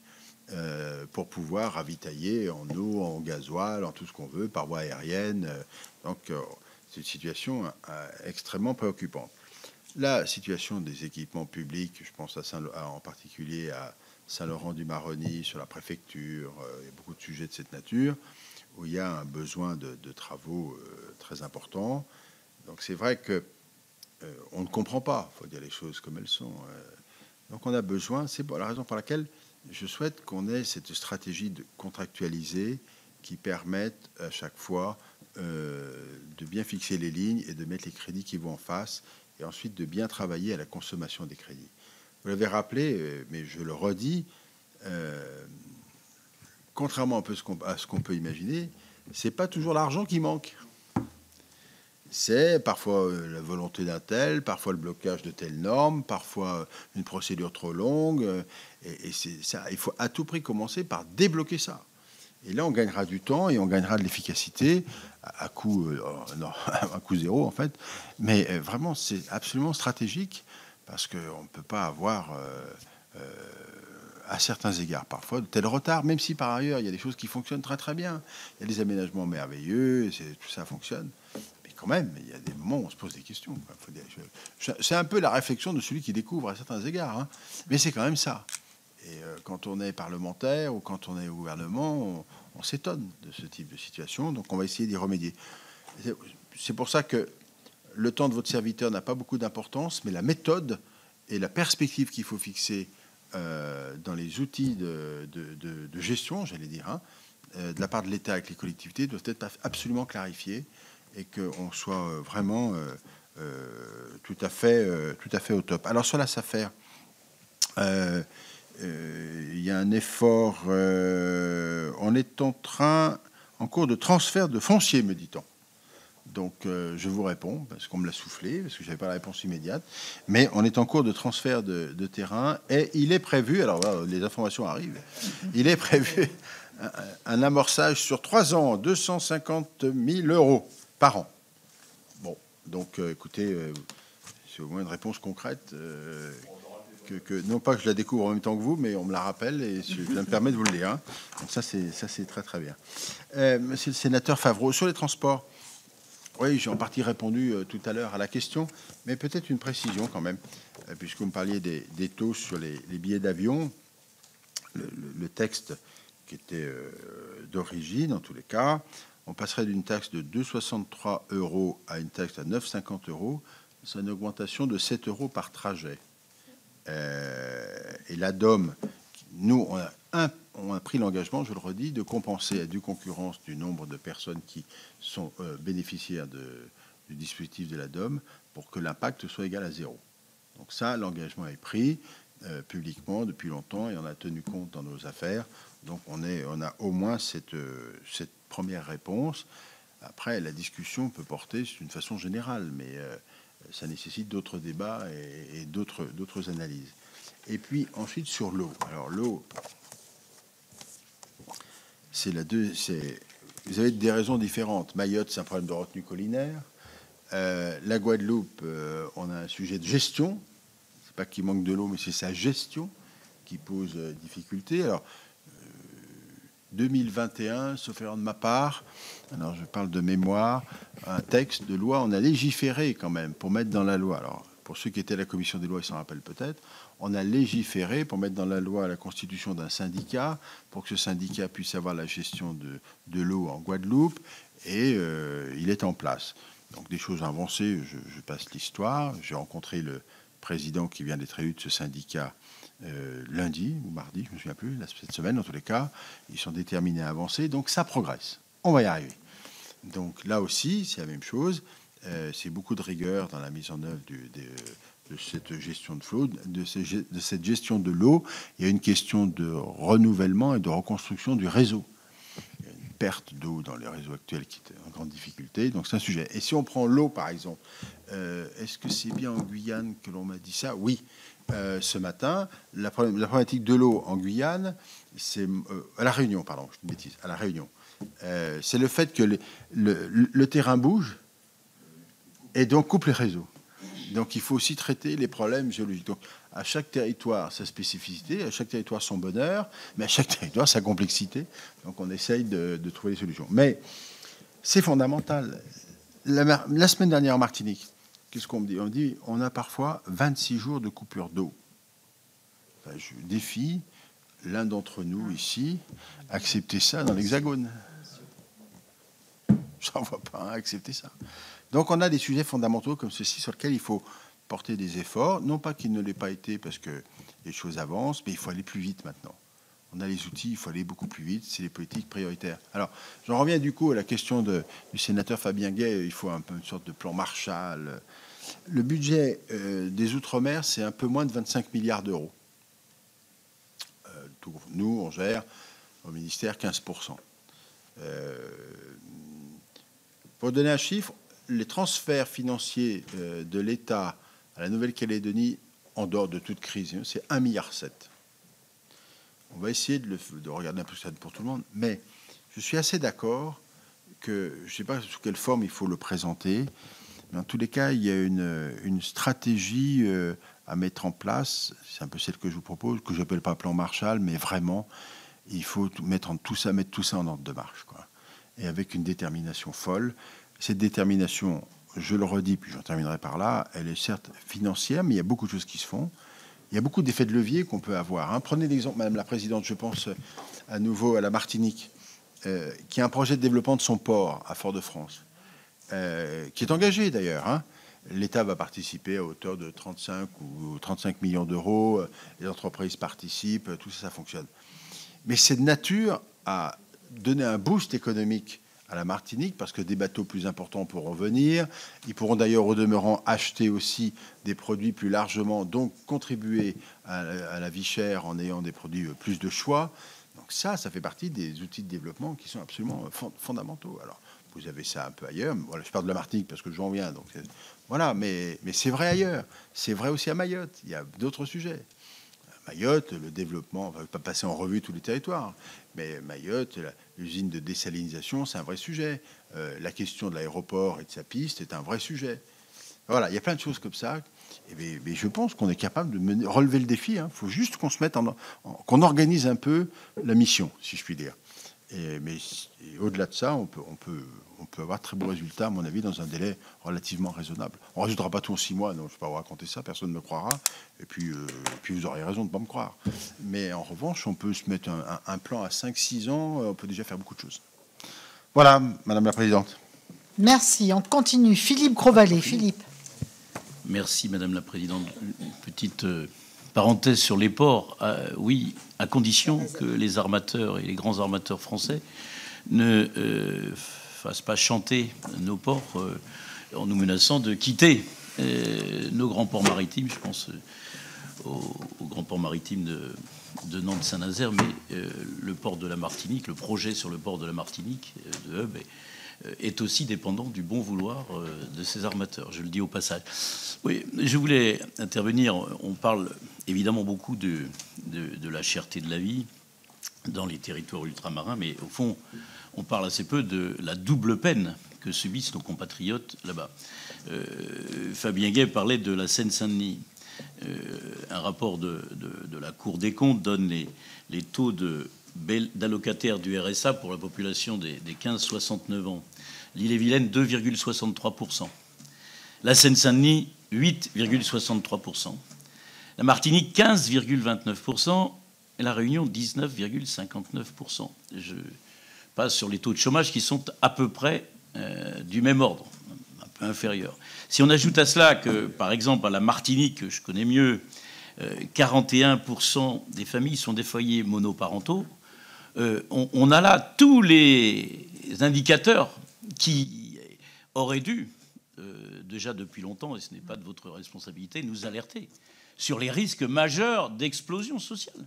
pour pouvoir ravitailler en eau, en gasoil, en tout ce qu'on veut, par voie aérienne. Donc c'est une situation extrêmement préoccupante. La situation des équipements publics, je pense en particulier à Saint-Laurent-du-Maroni, sur la préfecture, il y a beaucoup de sujets de cette nature, où il y a un besoin de travaux très importants. Donc c'est vrai que on ne comprend pas, il faut dire les choses comme elles sont. Donc on a besoin, c'est la raison pour laquelle je souhaite qu'on ait cette stratégie de contractualiser qui permette à chaque fois de bien fixer les lignes et de mettre les crédits qui vont en face, et ensuite de bien travailler à la consommation des crédits. Vous l'avez rappelé, mais je le redis, contrairement un peu à ce qu'on peut imaginer, c'est pas toujours l'argent qui manque. C'est parfois la volonté d'un tel, parfois le blocage de telles normes, parfois une procédure trop longue. Et c'est ça, il faut à tout prix commencer par débloquer ça. Et là, on gagnera du temps et on gagnera de l'efficacité à coût, à coût zéro en fait. Mais vraiment, c'est absolument stratégique parce qu'on ne peut pas avoir, à certains égards, parfois de tels retards, même si par ailleurs, il y a des choses qui fonctionnent très très bien. Il y a des aménagements merveilleux, tout ça fonctionne. Quand même, il y a des moments où on se pose des questions. C'est un peu la réflexion de celui qui découvre à certains égards, hein. Mais c'est quand même ça. Et quand on est parlementaire ou quand on est au gouvernement, on s'étonne de ce type de situation. Donc on va essayer d'y remédier. C'est pour ça que le temps de votre serviteur n'a pas beaucoup d'importance, mais la méthode et la perspective qu'il faut fixer dans les outils de gestion, j'allais dire, hein, de la part de l'État avec les collectivités, doivent être absolument clarifiées, et qu'on soit vraiment tout à fait au top. Alors sur la SAFER, il y a un effort, on est en cours de transfert de foncier, me dit-on. Donc je vous réponds, parce qu'on me l'a soufflé, parce que je n'avais pas la réponse immédiate, mais on est en cours de transfert de terrain, et il est prévu, alors là, les informations arrivent, il est prévu un amorçage sur 3 ans, 250 000 euros par an. Bon, donc écoutez, c'est au moins une réponse concrète, non pas que je la découvre en même temps que vous, mais on me la rappelle et je me permets de vous le dire, hein. Donc ça c'est très très bien. Monsieur le sénateur Favreau, sur les transports, oui, j'ai en partie répondu tout à l'heure à la question, mais peut-être une précision quand même, puisque vous me parliez des taux sur les billets d'avion. Le texte qui était d'origine, en tous les cas, on passerait d'une taxe de 2,63 € à une taxe à 9,50 €. C'est une augmentation de 7 € par trajet. Et l'ADOM, nous, on a pris l'engagement, je le redis, de compenser à due concurrence du nombre de personnes qui sont bénéficiaires du dispositif de l'ADOM pour que l'impact soit égal à 0. Donc ça, l'engagement est pris publiquement depuis longtemps et on a tenu compte dans nos affaires. Donc on a au moins cette première réponse. Après, la discussion peut porter d'une façon générale, mais ça nécessite d'autres débats et d'autres analyses. Et puis ensuite sur l'eau. Alors l'eau, vous avez des raisons différentes. Mayotte, c'est un problème de retenue collinaire. La Guadeloupe, on a un sujet de gestion. C'est pas qu'il manque de l'eau, mais c'est sa gestion qui pose difficulté. Alors 2021, sauf erreur de ma part, alors je parle de mémoire, un texte de loi, on a légiféré quand même pour mettre dans la loi. Alors pour ceux qui étaient à la commission des lois, ils s'en rappellent peut-être, on a légiféré pour mettre dans la loi la constitution d'un syndicat, pour que ce syndicat puisse avoir la gestion de l'eau en Guadeloupe, et il est en place. Donc des choses avancées, je passe l'histoire. J'ai rencontré le président qui vient d'être élu de ce syndicat lundi ou mardi, je ne me souviens plus, cette semaine en tous les cas. Ils sont déterminés à avancer, donc ça progresse. On va y arriver. Donc là aussi, c'est la même chose. C'est beaucoup de rigueur dans la mise en œuvre de cette gestion de flot, de cette gestion de l'eau. Il y a une question de renouvellement et de reconstruction du réseau. Il y a une perte d'eau dans les réseaux actuels qui est en grande difficulté. Donc c'est un sujet. Et si on prend l'eau, par exemple, est-ce que c'est bien en Guyane que l'on m'a dit ça? Oui. ce matin, la problématique de l'eau en Guyane, c'est à La Réunion, pardon, je dis une bêtise, à La Réunion. C'est le fait que le terrain bouge et donc coupe les réseaux. Donc il faut aussi traiter les problèmes géologiques. Donc à chaque territoire sa spécificité, à chaque territoire son bonheur, mais à chaque territoire sa complexité. Donc on essaye de trouver des solutions. Mais c'est fondamental. La semaine dernière en Martinique, qu'est-ce qu'on me dit? On dit on a parfois 26 jours de coupure d'eau. Enfin, je défie l'un d'entre nous ici accepter ça dans l'Hexagone. J'en vois pas accepter ça. Donc on a des sujets fondamentaux comme ceci sur lesquels il faut porter des efforts. Non pas qu'il ne l'ait pas été parce que les choses avancent, mais il faut aller plus vite maintenant. On a les outils, il faut aller beaucoup plus vite. C'est les politiques prioritaires. Alors j'en reviens du coup à la question du sénateur Fabien Gay. Il faut un peu une sorte de plan Marshall. Le budget des Outre-mer, c'est un peu moins de 25 milliards d'euros. Nous, on gère au ministère 15%. Pour donner un chiffre, les transferts financiers de l'État à la Nouvelle-Calédonie, en dehors de toute crise, c'est 1,7 milliard. On va essayer de regarder un peu ça pour tout le monde, mais je suis assez d'accord que, je ne sais pas sous quelle forme il faut le présenter, mais en tous les cas, il y a une stratégie à mettre en place. C'est un peu celle que je vous propose, que je n'appelle pas plan Marshall, mais vraiment, il faut mettre tout ça en ordre de marche, quoi. Et avec une détermination folle. Cette détermination, je le redis, puis j'en terminerai par là, elle est certes financière, mais il y a beaucoup de choses qui se font. Il y a beaucoup d'effets de levier qu'on peut avoir, hein. Prenez l'exemple, Madame la Présidente, je pense à nouveau à la Martinique, qui a un projet de développement de son port à Fort-de-France, qui est engagé d'ailleurs, hein. L'État va participer à hauteur de 35 millions d'euros, les entreprises participent, tout ça, ça fonctionne. Mais c'est de nature à donner un boost économique à la Martinique, parce que des bateaux plus importants pourront venir. Ils pourront d'ailleurs au demeurant acheter aussi des produits plus largement, donc contribuer à la vie chère en ayant des produits plus de choix. Donc ça fait partie des outils de développement qui sont absolument fondamentaux. Alors, vous avez ça un peu ailleurs. Voilà, je parle de la Martinique parce que j'en viens. Donc voilà, mais c'est vrai ailleurs. C'est vrai aussi à Mayotte. Il y a d'autres sujets. Mayotte, le développement, on ne va pas passer en revue tous les territoires, mais Mayotte, l'usine de désalinisation, c'est un vrai sujet. La question de l'aéroport et de sa piste est un vrai sujet. Voilà, il y a plein de choses comme ça. Mais je pense qu'on est capable de relever le défi. Il faut juste qu'on se mette qu'on organise un peu la mission, si je puis dire. Mais au-delà de ça, on peut avoir très beaux résultats, à mon avis, dans un délai relativement raisonnable. On ne résoudra pas tout en 6 mois, non, je ne vais pas vous raconter ça, personne ne me croira. Et puis vous aurez raison de ne pas me croire. Mais en revanche, on peut se mettre un plan à 5-6 ans, on peut déjà faire beaucoup de choses. Voilà, Madame la Présidente. Merci. On continue. Philippe Grosvalet. Philippe. Merci, Madame la Présidente. Une petite parenthèse sur les ports. Oui, à condition que les armateurs et les grands armateurs français ne fassent pas chanter nos ports en nous menaçant de quitter nos grands ports maritimes. Je pense au grand port maritime de Nantes-Saint-Nazaire, mais le port de la Martinique, le projet sur le port de la Martinique, de Hub, est aussi dépendant du bon vouloir de ces armateurs. Je le dis au passage. Oui, je voulais intervenir. On parle évidemment beaucoup de la cherté de la vie dans les territoires ultramarins, mais au fond, on parle assez peu de la double peine que subissent nos compatriotes là-bas. Fabien Gay parlait de la Seine-Saint-Denis. Un rapport de la Cour des comptes donne les taux d'allocataires du RSA pour la population des 15-69 ans. L'Ille-et-Vilaine, 2,63%. La Seine-Saint-Denis, 8,63%. La Martinique, 15,29%. Et la Réunion, 19,59%. Je passe sur les taux de chômage qui sont à peu près du même ordre, un peu inférieurs. Si on ajoute à cela que, par exemple, à la Martinique, que je connais mieux, 41% des familles sont des foyers monoparentaux, on a là tous les indicateurs qui auraient dû, déjà depuis longtemps, et ce n'est pas de votre responsabilité, nous alerter sur les risques majeurs d'explosion sociale.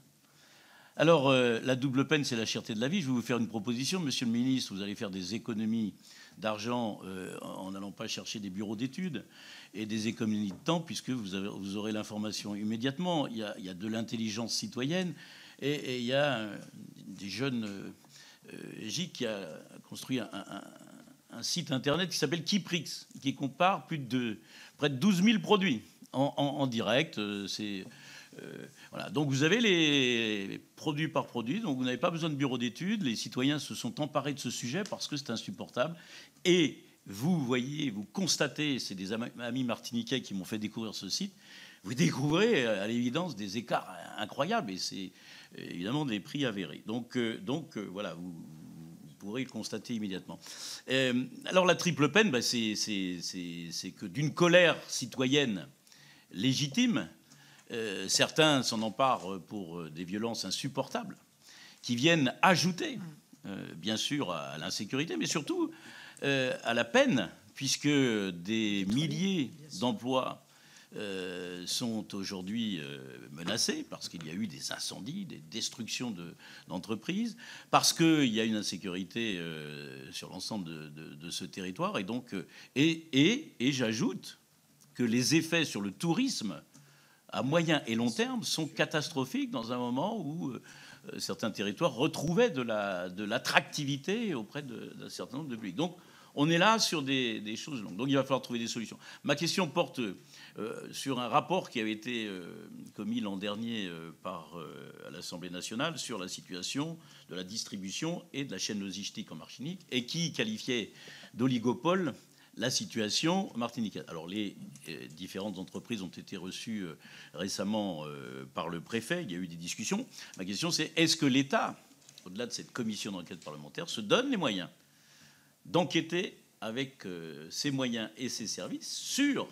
Alors, la double peine, c'est la cherté de la vie. Je vais vous faire une proposition, monsieur le ministre. Vous allez faire des économies d'argent en n'allant pas chercher des bureaux d'études et des économies de temps, puisque vous aurez l'information immédiatement. Il y a de l'intelligence citoyenne et il y a des jeunes... GIC qui a construit un site internet qui s'appelle Kiprix, qui compare près de 12 000 produits en direct. Voilà. Donc vous avez les produits par produit, donc vous n'avez pas besoin de bureau d'études. Les citoyens se sont emparés de ce sujet parce que c'est insupportable. Et vous voyez, vous constatez, c'est des amis martiniquais qui m'ont fait découvrir ce site, vous découvrez à l'évidence des écarts incroyables et c'est évidemment des prix avérés. Donc voilà, vous pourrez le constater immédiatement. Alors la triple peine, c'est que d'une colère citoyenne légitime, certains s'en emparent pour des violences insupportables qui viennent ajouter, bien sûr, à l'insécurité, mais surtout à la peine, puisque des milliers d'emplois sont aujourd'hui menacés parce qu'il y a eu des incendies, des destructions d'entreprises, parce qu'il y a une insécurité sur l'ensemble de ce territoire. Et donc, et j'ajoute que les effets sur le tourisme à moyen et long terme sont catastrophiques dans un moment où certains territoires retrouvaient de l'attractivité auprès d'un certain nombre de publics. Donc, on est là sur des choses longues. Donc, il va falloir trouver des solutions. Ma question porte sur un rapport qui avait été commis l'an dernier à l'Assemblée nationale sur la situation de la distribution et de la chaîne logistique en Martinique et qui qualifiait d'oligopole la situation martiniquaise. Alors, les différentes entreprises ont été reçues récemment par le préfet. Il y a eu des discussions. Ma question, c'est est-ce que l'État, au-delà de cette commission d'enquête parlementaire, se donne les moyens d'enquêter avec ses moyens et ses services sur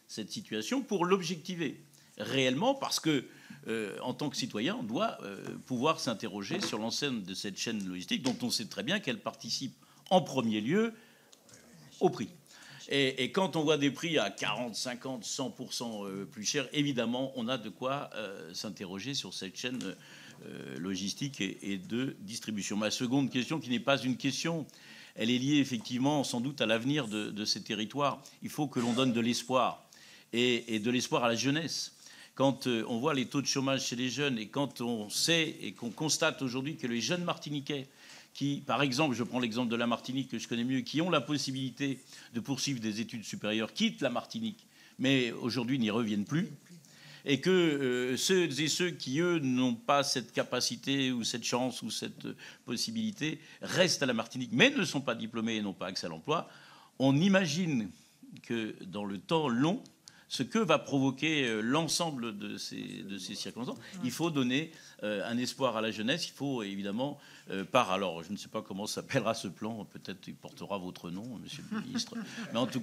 cette situation pour l'objectiver réellement, parce que en tant que citoyen, on doit pouvoir s'interroger sur l'ensemble de cette chaîne logistique dont on sait très bien qu'elle participe en premier lieu au prix. Et quand on voit des prix à 40, 50, 100% plus chers, évidemment, on a de quoi s'interroger sur cette chaîne logistique et de distribution. Ma seconde question, qui n'est pas une question, elle est liée effectivement sans doute à l'avenir de ces territoires. Il faut que l'on donne de l'espoir et de l'espoir à la jeunesse. Quand on voit les taux de chômage chez les jeunes et quand on sait et qu'on constate aujourd'hui que les jeunes Martiniquais qui, par exemple, je prends l'exemple de la Martinique que je connais mieux, qui ont la possibilité de poursuivre des études supérieures, quittent la Martinique, mais aujourd'hui n'y reviennent plus, et que ceux qui, eux, n'ont pas cette capacité ou cette chance ou cette possibilité restent à la Martinique, mais ne sont pas diplômés et n'ont pas accès à l'emploi, on imagine que dans le temps long, ce que va provoquer l'ensemble de ces circonstances. Il faut donner un espoir à la jeunesse. Il faut évidemment, alors je ne sais pas comment s'appellera ce plan, peut-être il portera votre nom, monsieur le ministre, mais en tout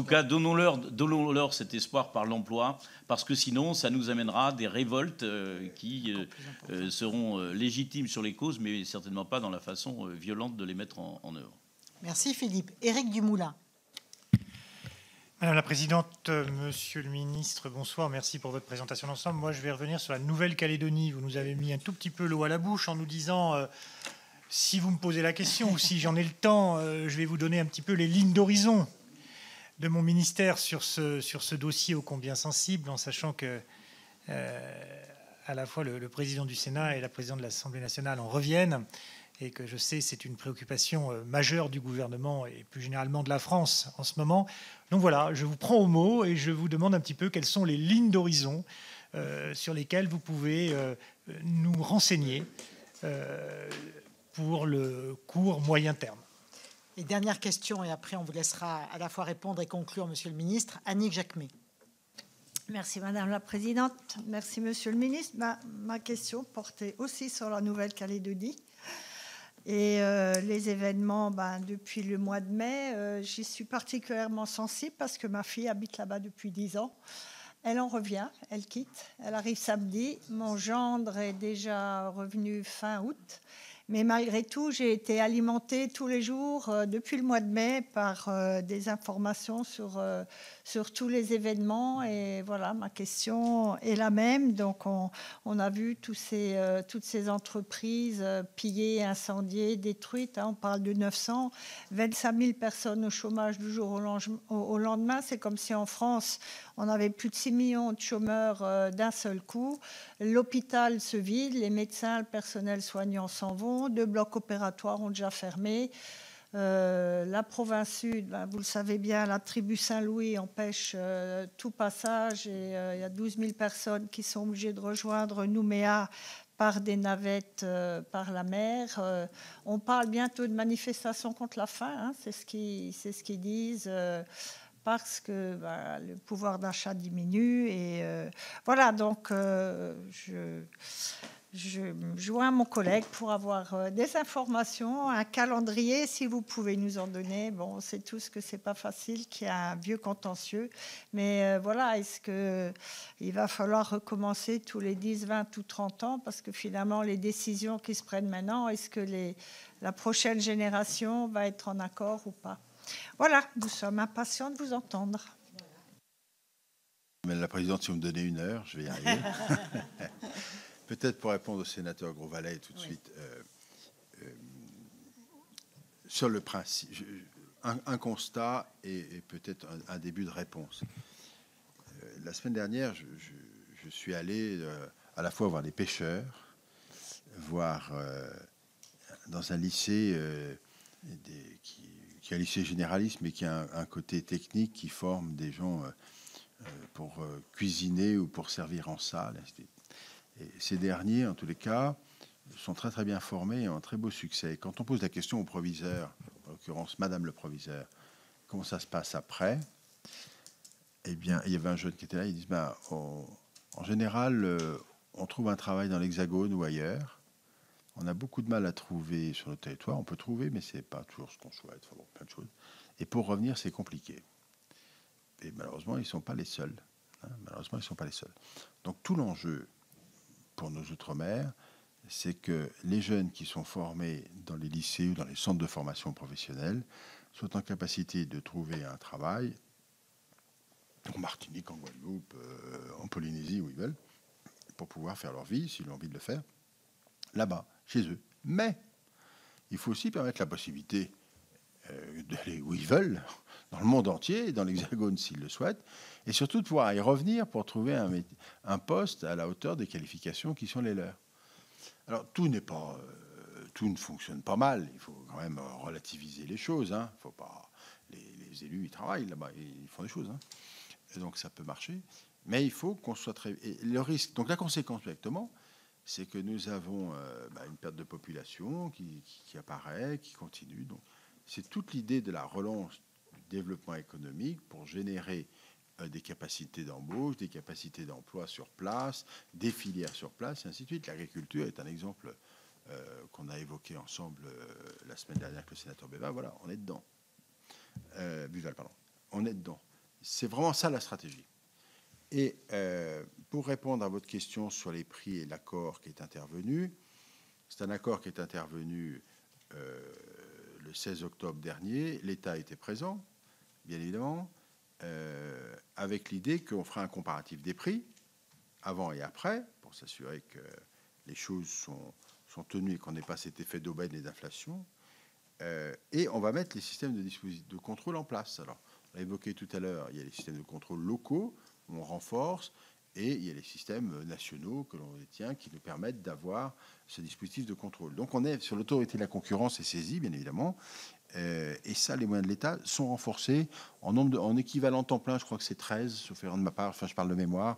cas donnons-leur cet espoir par l'emploi, parce que sinon ça nous amènera des révoltes qui seront légitimes sur les causes, mais certainement pas dans la façon violente de les mettre en œuvre. Merci Philippe. Éric Dumoulin. Madame la Présidente, Monsieur le Ministre, bonsoir. Merci pour votre présentation d'ensemble. Moi, je vais revenir sur la Nouvelle-Calédonie. Vous nous avez mis un tout petit peu l'eau à la bouche en nous disant si vous me posez la question ou si j'en ai le temps, je vais vous donner un petit peu les lignes d'horizon de mon ministère sur ce dossier ô combien sensible, en sachant que à la fois le président du Sénat et la présidente de l'Assemblée nationale en reviennent, et que je sais c'est une préoccupation majeure du gouvernement et plus généralement de la France en ce moment. Donc voilà, je vous prends au mot et je vous demande un petit peu quelles sont les lignes d'horizon sur lesquelles vous pouvez nous renseigner pour le court moyen terme. Et dernière question, et après on vous laissera à la fois répondre et conclure, Monsieur le Ministre. Annick Jacquemet. Merci Madame la Présidente. Merci Monsieur le Ministre. Ma question portait aussi sur la Nouvelle-Calédonie. Et les événements, depuis le mois de mai, j'y suis particulièrement sensible parce que ma fille habite là-bas depuis 10 ans. Elle en revient, elle quitte, elle arrive samedi. Mon gendre est déjà revenu fin août. Mais malgré tout, j'ai été alimentée tous les jours depuis le mois de mai par des informations sur tous les événements. Et voilà, ma question est la même. Donc, on a vu toutes ces entreprises pillées, incendiées, détruites. On parle de 925 000 personnes au chômage du jour au lendemain. C'est comme si en France, on avait plus de 6 millions de chômeurs d'un seul coup. L'hôpital se vide, les médecins, le personnel soignant s'en vont. 2 blocs opératoires ont déjà fermé. La province sud, vous le savez bien, la tribu Saint-Louis empêche tout passage et il y a 12 000 personnes qui sont obligées de rejoindre Nouméa par des navettes par la mer. On parle bientôt de manifestations contre la faim, hein, c'est ce qu'ils disent. Parce que le pouvoir d'achat diminue. Et voilà, donc je joins mon collègue pour avoir des informations, un calendrier, si vous pouvez nous en donner. Bon, on sait tous que c'est pas facile, qu'il y a un vieux contentieux. Mais voilà, est-ce qu'il va falloir recommencer tous les 10, 20 ou 30 ans? Parce que finalement, les décisions qui se prennent maintenant, est-ce que la prochaine génération va être en accord ou pas? Voilà, nous sommes impatients de vous entendre. Madame la Présidente, si vous me donnez 1 heure, je vais y arriver. Peut-être pour répondre au sénateur Grosvalet tout de suite. Sur le principe, un constat et peut-être un début de réponse. La semaine dernière, je suis allé à la fois voir les pêcheurs, voir dans un lycée qui est un lycée généraliste, mais qui a un côté technique qui forme des gens pour cuisiner ou pour servir en salle. Et ces derniers, en tous les cas, sont très très bien formés et ont un très beau succès. Quand on pose la question au proviseur, en l'occurrence Madame le proviseur, comment ça se passe après, eh bien, il y avait un jeune qui était là, il dit, en général, on trouve un travail dans l'Hexagone ou ailleurs. On a beaucoup de mal à trouver sur le territoire. On peut trouver, mais c'est pas toujours ce qu'on souhaite. Enfin, bon, plein de choses. Et pour revenir, c'est compliqué. Et malheureusement, ils ne sont pas les seuls. Malheureusement, ils ne sont pas les seuls. Donc, tout l'enjeu pour nos Outre-mer, c'est que les jeunes qui sont formés dans les lycées ou dans les centres de formation professionnelle soient en capacité de trouver un travail en Martinique, en Guadeloupe, en Polynésie, où ils veulent, pour pouvoir faire leur vie, s'ils ont envie de le faire, là-bas, chez eux. Mais il faut aussi permettre la possibilité d'aller où ils veulent, dans le monde entier, dans l'Hexagone s'ils le souhaitent, et surtout de pouvoir y revenir pour trouver un poste à la hauteur des qualifications qui sont les leurs. Alors, tout ne fonctionne pas mal. Il faut quand même relativiser les choses. Hein. Faut pas, les élus, ils travaillent là-bas, ils font des choses. Hein. Et donc, ça peut marcher. Mais il faut qu'on soit très... Et le risque, donc la conséquence directement, c'est que nous avons une perte de population qui apparaît, qui continue. Donc, c'est toute l'idée de la relance du développement économique pour générer des capacités d'embauche, des capacités d'emploi sur place, des filières sur place, et ainsi de suite. L'agriculture est un exemple qu'on a évoqué ensemble la semaine dernière avec le sénateur Béva. Voilà, on est dedans. Buval, pardon. On est dedans. C'est vraiment ça la stratégie. Et pour répondre à votre question sur les prix et l'accord qui est intervenu, c'est un accord qui est intervenu le 16 octobre dernier. L'État était présent, bien évidemment, avec l'idée qu'on fera un comparatif des prix avant et après pour s'assurer que les choses sont tenues et qu'on n'ait pas cet effet d'aubaine et d'inflation. Et on va mettre les systèmes de contrôle en place. Alors, on l'a évoqué tout à l'heure, il y a les systèmes de contrôle locaux, on renforce, et il y a les systèmes nationaux que l'on détient qui nous permettent d'avoir ce dispositif de contrôle. Donc on est sur l'autorité de la concurrence est saisie, bien évidemment, et ça, les moyens de l'État sont renforcés en équivalent temps plein, je crois que c'est 13, sauf erreur de ma part, enfin je parle de mémoire,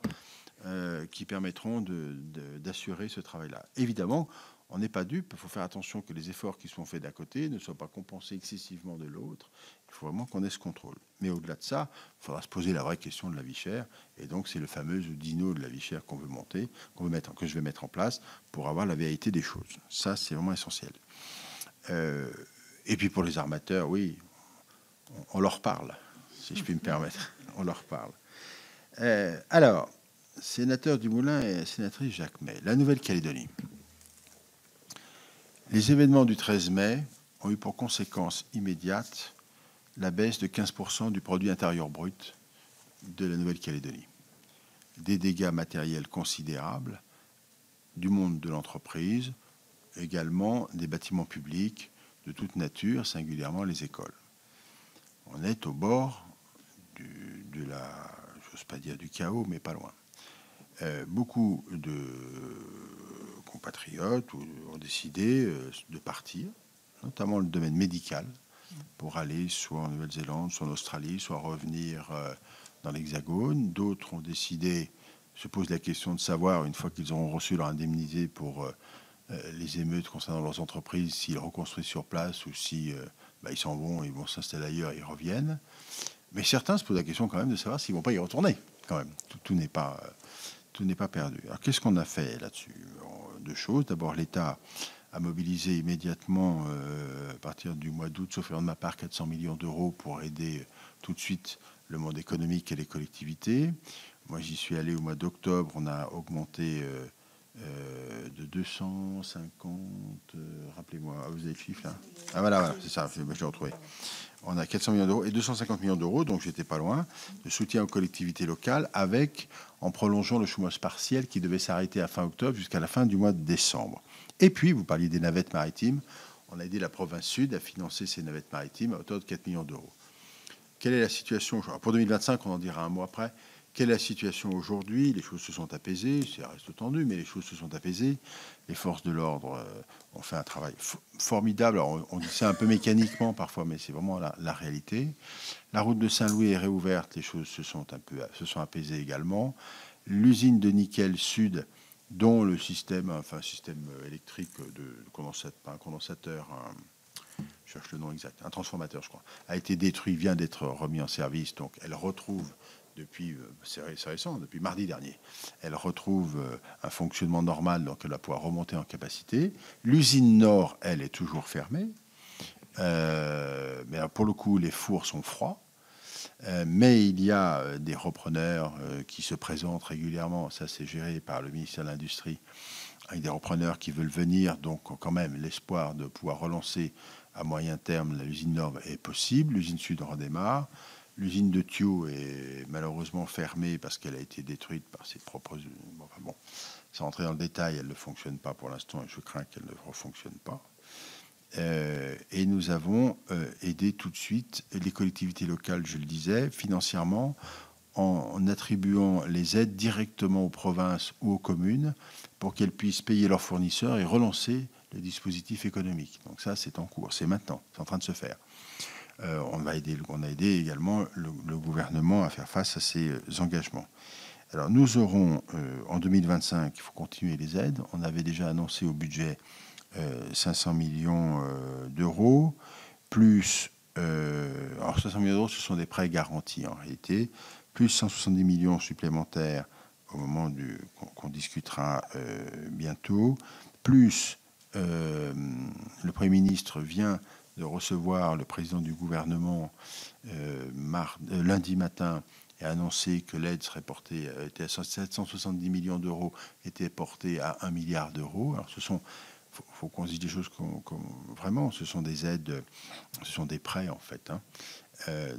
qui permettront d'assurer ce travail-là. Évidemment, on n'est pas dupe, il faut faire attention que les efforts qui sont faits d'un côté ne soient pas compensés excessivement de l'autre. Il faut vraiment qu'on ait ce contrôle. Mais au-delà de ça, il faudra se poser la vraie question de la vie chère. Et donc, c'est le fameux dino de la vie chère qu'on veut monter, que je vais mettre en place pour avoir la vérité des choses. Ça, c'est vraiment essentiel. Et puis pour les armateurs, oui, on leur parle, si je puis me permettre. On leur parle. Alors, sénateur Dumoulin et sénatrice Jacquemet, la Nouvelle-Calédonie. Les événements du 13 mai ont eu pour conséquence immédiate la baisse de 15% du produit intérieur brut de la Nouvelle-Calédonie. Des dégâts matériels considérables du monde de l'entreprise, également des bâtiments publics de toute nature, singulièrement les écoles. On est au bord de la, j'ose pas dire du chaos, mais pas loin. Beaucoup de compatriotes ont décidé de partir, notamment le domaine médical, pour aller soit en Nouvelle-Zélande, soit en Australie, soit revenir dans l'Hexagone. D'autres ont décidé, se posent la question de savoir, une fois qu'ils auront reçu leur indemnité pour les émeutes concernant leurs entreprises, s'ils reconstruisent sur place ou si ils s'en vont, ils vont s'installer ailleurs, ils reviennent. Mais certains se posent la question quand même de savoir s'ils ne vont pas y retourner. Quand même, tout n'est pas perdu. Alors qu'est-ce qu'on a fait là-dessus? Deux choses. D'abord, l'État a mobilisé immédiatement, à partir du mois d'août, sauf erreur de ma part, 400 millions d'euros pour aider tout de suite le monde économique et les collectivités. Moi, j'y suis allé au mois d'octobre. On a augmenté de 250... rappelez-moi, vous avez le chiffre là? Ah voilà, c'est ça, je l'ai retrouvé. On a 400 millions d'euros et 250 millions d'euros, donc j'étais pas loin, de soutien aux collectivités locales, avec, en prolongeant le chômage partiel qui devait s'arrêter à fin octobre jusqu'à la fin du mois de décembre. Et puis, vous parliez des navettes maritimes, on a aidé la province sud à financer ces navettes maritimes à hauteur de 4 millions d'euros. Quelle est la situation? Pour 2025, on en dira un mois après. Quelle est la situation aujourd'hui? Les choses se sont apaisées, ça reste tendu, mais les choses se sont apaisées. Les forces de l'ordre ont fait un travail formidable. Alors, on dit ça un peu mécaniquement parfois, mais c'est vraiment la réalité. La route de Saint-Louis est réouverte, les choses se sont apaisées également. L'usine de nickel sud, dont le système électrique de condensateur, je cherche le nom exact, un transformateur, je crois, a été détruit, vient d'être remis en service, donc elle retrouve depuis, c'est récent, depuis mardi dernier, elle retrouve un fonctionnement normal, donc elle va pouvoir remonter en capacité. L'usine Nord, elle, est toujours fermée, mais pour le coup, les fours sont froids, mais il y a des repreneurs qui se présentent régulièrement, ça c'est géré par le ministère de l'Industrie, avec des repreneurs qui veulent venir, donc quand même l'espoir de pouvoir relancer à moyen terme l'usine Nord est possible, l'usine Sud redémarre. L'usine de Thio est malheureusement fermée parce qu'elle a été détruite par ses propres... Bon, sans entrer dans le détail, elle ne fonctionne pas pour l'instant et je crains qu'elle ne refonctionne pas. Et nous avons aidé tout de suite les collectivités locales, je le disais, financièrement, en attribuant les aides directement aux provinces ou aux communes pour qu'elles puissent payer leurs fournisseurs et relancer le dispositif économique. Donc ça, c'est en cours, c'est maintenant, c'est en train de se faire. On a aidé également le gouvernement à faire face à ces engagements. Alors nous aurons en 2025, il faut continuer les aides. On avait déjà annoncé au budget 500 millions d'euros, plus, alors 500 millions d'euros, ce sont des prêts garantis en réalité, plus 170 millions supplémentaires au moment qu'on discutera bientôt, plus le Premier ministre vient de recevoir le président du gouvernement lundi matin et a annoncé que l'aide serait portée, était à 770 millions d'euros, était portée à 1 milliard d'euros. Alors faut qu'on se dise des choses comme vraiment, ce sont des aides, ce sont des prêts en fait.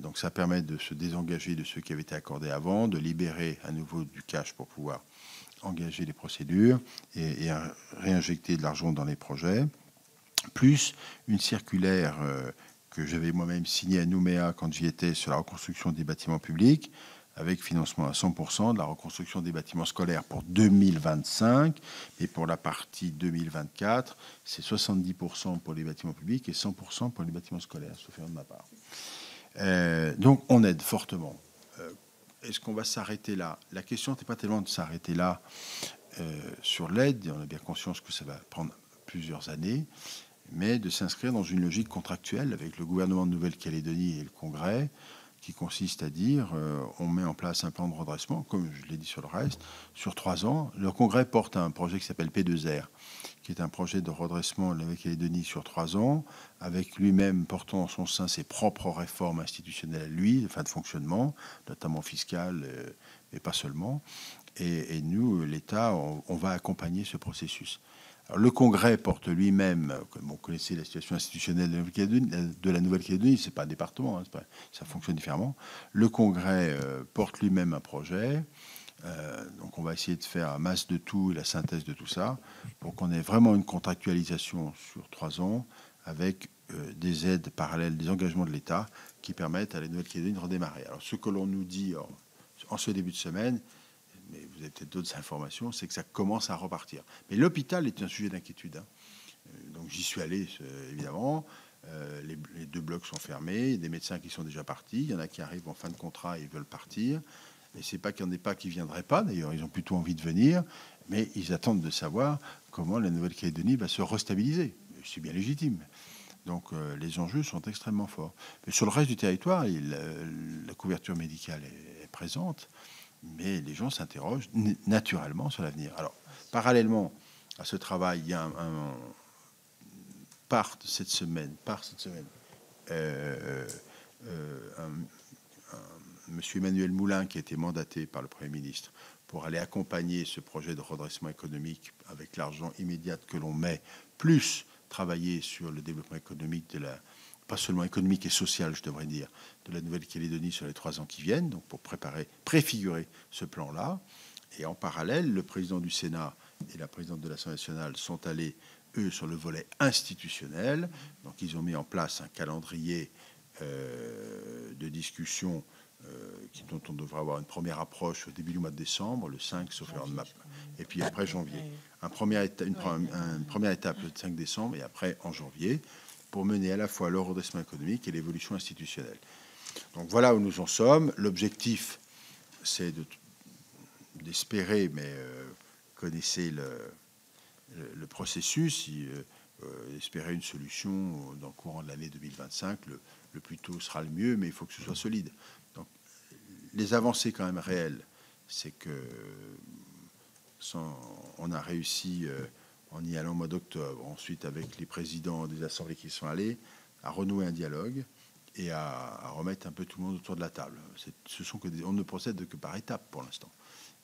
Donc ça permet de se désengager de ceux qui avaient été accordés avant, de libérer à nouveau du cash pour pouvoir engager les procédures et réinjecter de l'argent dans les projets. Plus une circulaire que j'avais moi-même signée à Nouméa quand j'y étais sur la reconstruction des bâtiments publics, avec financement à 100% de la reconstruction des bâtiments scolaires pour 2025, et pour la partie 2024, c'est 70% pour les bâtiments publics et 100% pour les bâtiments scolaires, sauf erreur de ma part. Donc on aide fortement. Est-ce qu'on va s'arrêter là? La question n'était pas tellement de s'arrêter là sur l'aide, on a bien conscience que ça va prendre plusieurs années, mais de s'inscrire dans une logique contractuelle avec le gouvernement de Nouvelle-Calédonie et le Congrès, qui consiste à dire on met en place un plan de redressement, comme je l'ai dit sur le reste, sur 3 ans. Le Congrès porte un projet qui s'appelle P2R, qui est un projet de redressement de la Nouvelle-Calédonie sur 3 ans, avec lui-même portant en son sein ses propres réformes institutionnelles à lui, enfin de fonctionnement, notamment fiscales, mais pas seulement. Et nous, l'État, on va accompagner ce processus. Alors, le Congrès porte lui-même, comme on connaissait la situation institutionnelle de la Nouvelle-Calédonie, c'est pas un département, hein, ça fonctionne différemment. Le Congrès porte lui-même un projet. Donc on va essayer de faire un masse de tout et la synthèse de tout ça pour qu'on ait vraiment une contractualisation sur 3 ans avec des aides parallèles, des engagements de l'État qui permettent à la Nouvelle-Calédonie de redémarrer. Alors ce que l'on nous dit en ce début de semaine, mais vous avez peut-être d'autres informations, c'est que ça commence à repartir. Mais l'hôpital est un sujet d'inquiétude, hein. Donc j'y suis allé évidemment. Les 2 blocs sont fermés, il y a des médecins qui sont déjà partis, il y en a qui arrivent en fin de contrat et veulent partir. Et c'est pas qu'il n'y en ait pas qui ne viendraient pas, d'ailleurs, ils ont plutôt envie de venir, mais ils attendent de savoir comment la Nouvelle-Calédonie va se restabiliser. C'est bien légitime. Donc les enjeux sont extrêmement forts. Mais sur le reste du territoire, la couverture médicale est présente, mais les gens s'interrogent naturellement sur l'avenir. Alors, parallèlement à ce travail, il y a part cette semaine, Monsieur Emmanuel Moulin, qui a été mandaté par le Premier ministre pour aller accompagner ce projet de redressement économique avec l'argent immédiat que l'on met, plus travailler sur le développement économique pas seulement économique et social, je devrais dire, de la Nouvelle-Calédonie sur les 3 ans qui viennent, donc pour préfigurer ce plan-là. Et en parallèle, le président du Sénat et la présidente de l'Assemblée nationale sont allés, eux, sur le volet institutionnel. Donc ils ont mis en place un calendrier de discussion dont on devrait avoir une première approche au début du mois de décembre, le 5, sauf erreur de map, et puis après janvier. Une première étape le 5 décembre, et après en janvier, pour mener à la fois le redressement économique et l'évolution institutionnelle. Donc voilà où nous en sommes. L'objectif, c'est d'espérer, mais connaissez le processus, espérer une solution dans le courant de l'année 2025. Le plus tôt sera le mieux, mais il faut que ce soit solide. Donc, les avancées quand même réelles, c'est que on a réussi, en y allant au mois d'octobre, ensuite avec les présidents des assemblées qui sont allés, à renouer un dialogue et à remettre un peu tout le monde autour de la table. On ne procède que par étapes pour l'instant.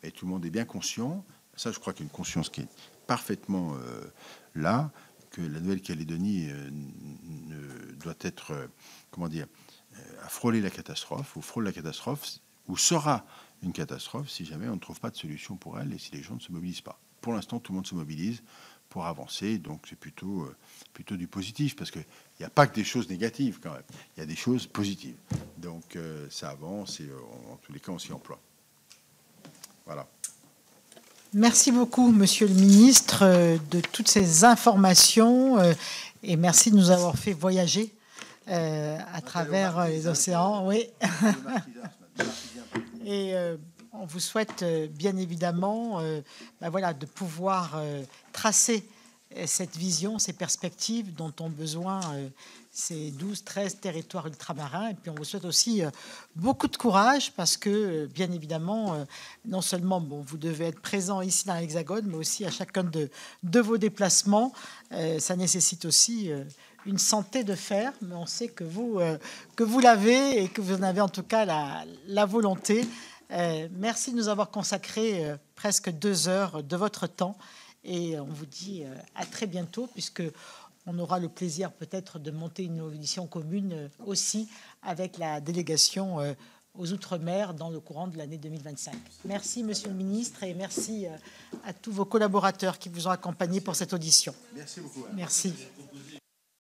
Et tout le monde est bien conscient, ça je crois qu'une conscience qui est parfaitement là, que la Nouvelle-Calédonie doit être, à frôler la catastrophe, ou frôle la catastrophe, ou sera une catastrophe si jamais on ne trouve pas de solution pour elle et si les gens ne se mobilisent pas. Pour l'instant, tout le monde se mobilise pour avancer, donc c'est plutôt du positif, parce qu'il n'y a pas que des choses négatives quand même, il y a des choses positives. Donc ça avance et en tous les cas, on s'y emploie. Voilà. Merci beaucoup, Monsieur le Ministre, de toutes ces informations et merci de nous avoir fait voyager à travers les océans. Oui. Et on vous souhaite bien évidemment de pouvoir tracer cette vision, ces perspectives dont ont besoin ces 12-13 territoires ultramarins. Et puis on vous souhaite aussi beaucoup de courage parce que, bien évidemment, non seulement vous devez être présent ici dans l'Hexagone, mais aussi à chacun de vos déplacements. Ça nécessite aussi une santé de fer, mais on sait que vous l'avez et que vous en avez en tout cas la volonté. Merci de nous avoir consacré presque 2 heures de votre temps et on vous dit à très bientôt puisque on aura le plaisir peut-être de monter une audition commune aussi avec la délégation aux Outre-mer dans le courant de l'année 2025. Merci, Monsieur le Ministre, et merci à tous vos collaborateurs qui vous ont accompagné pour cette audition. Merci beaucoup. Merci.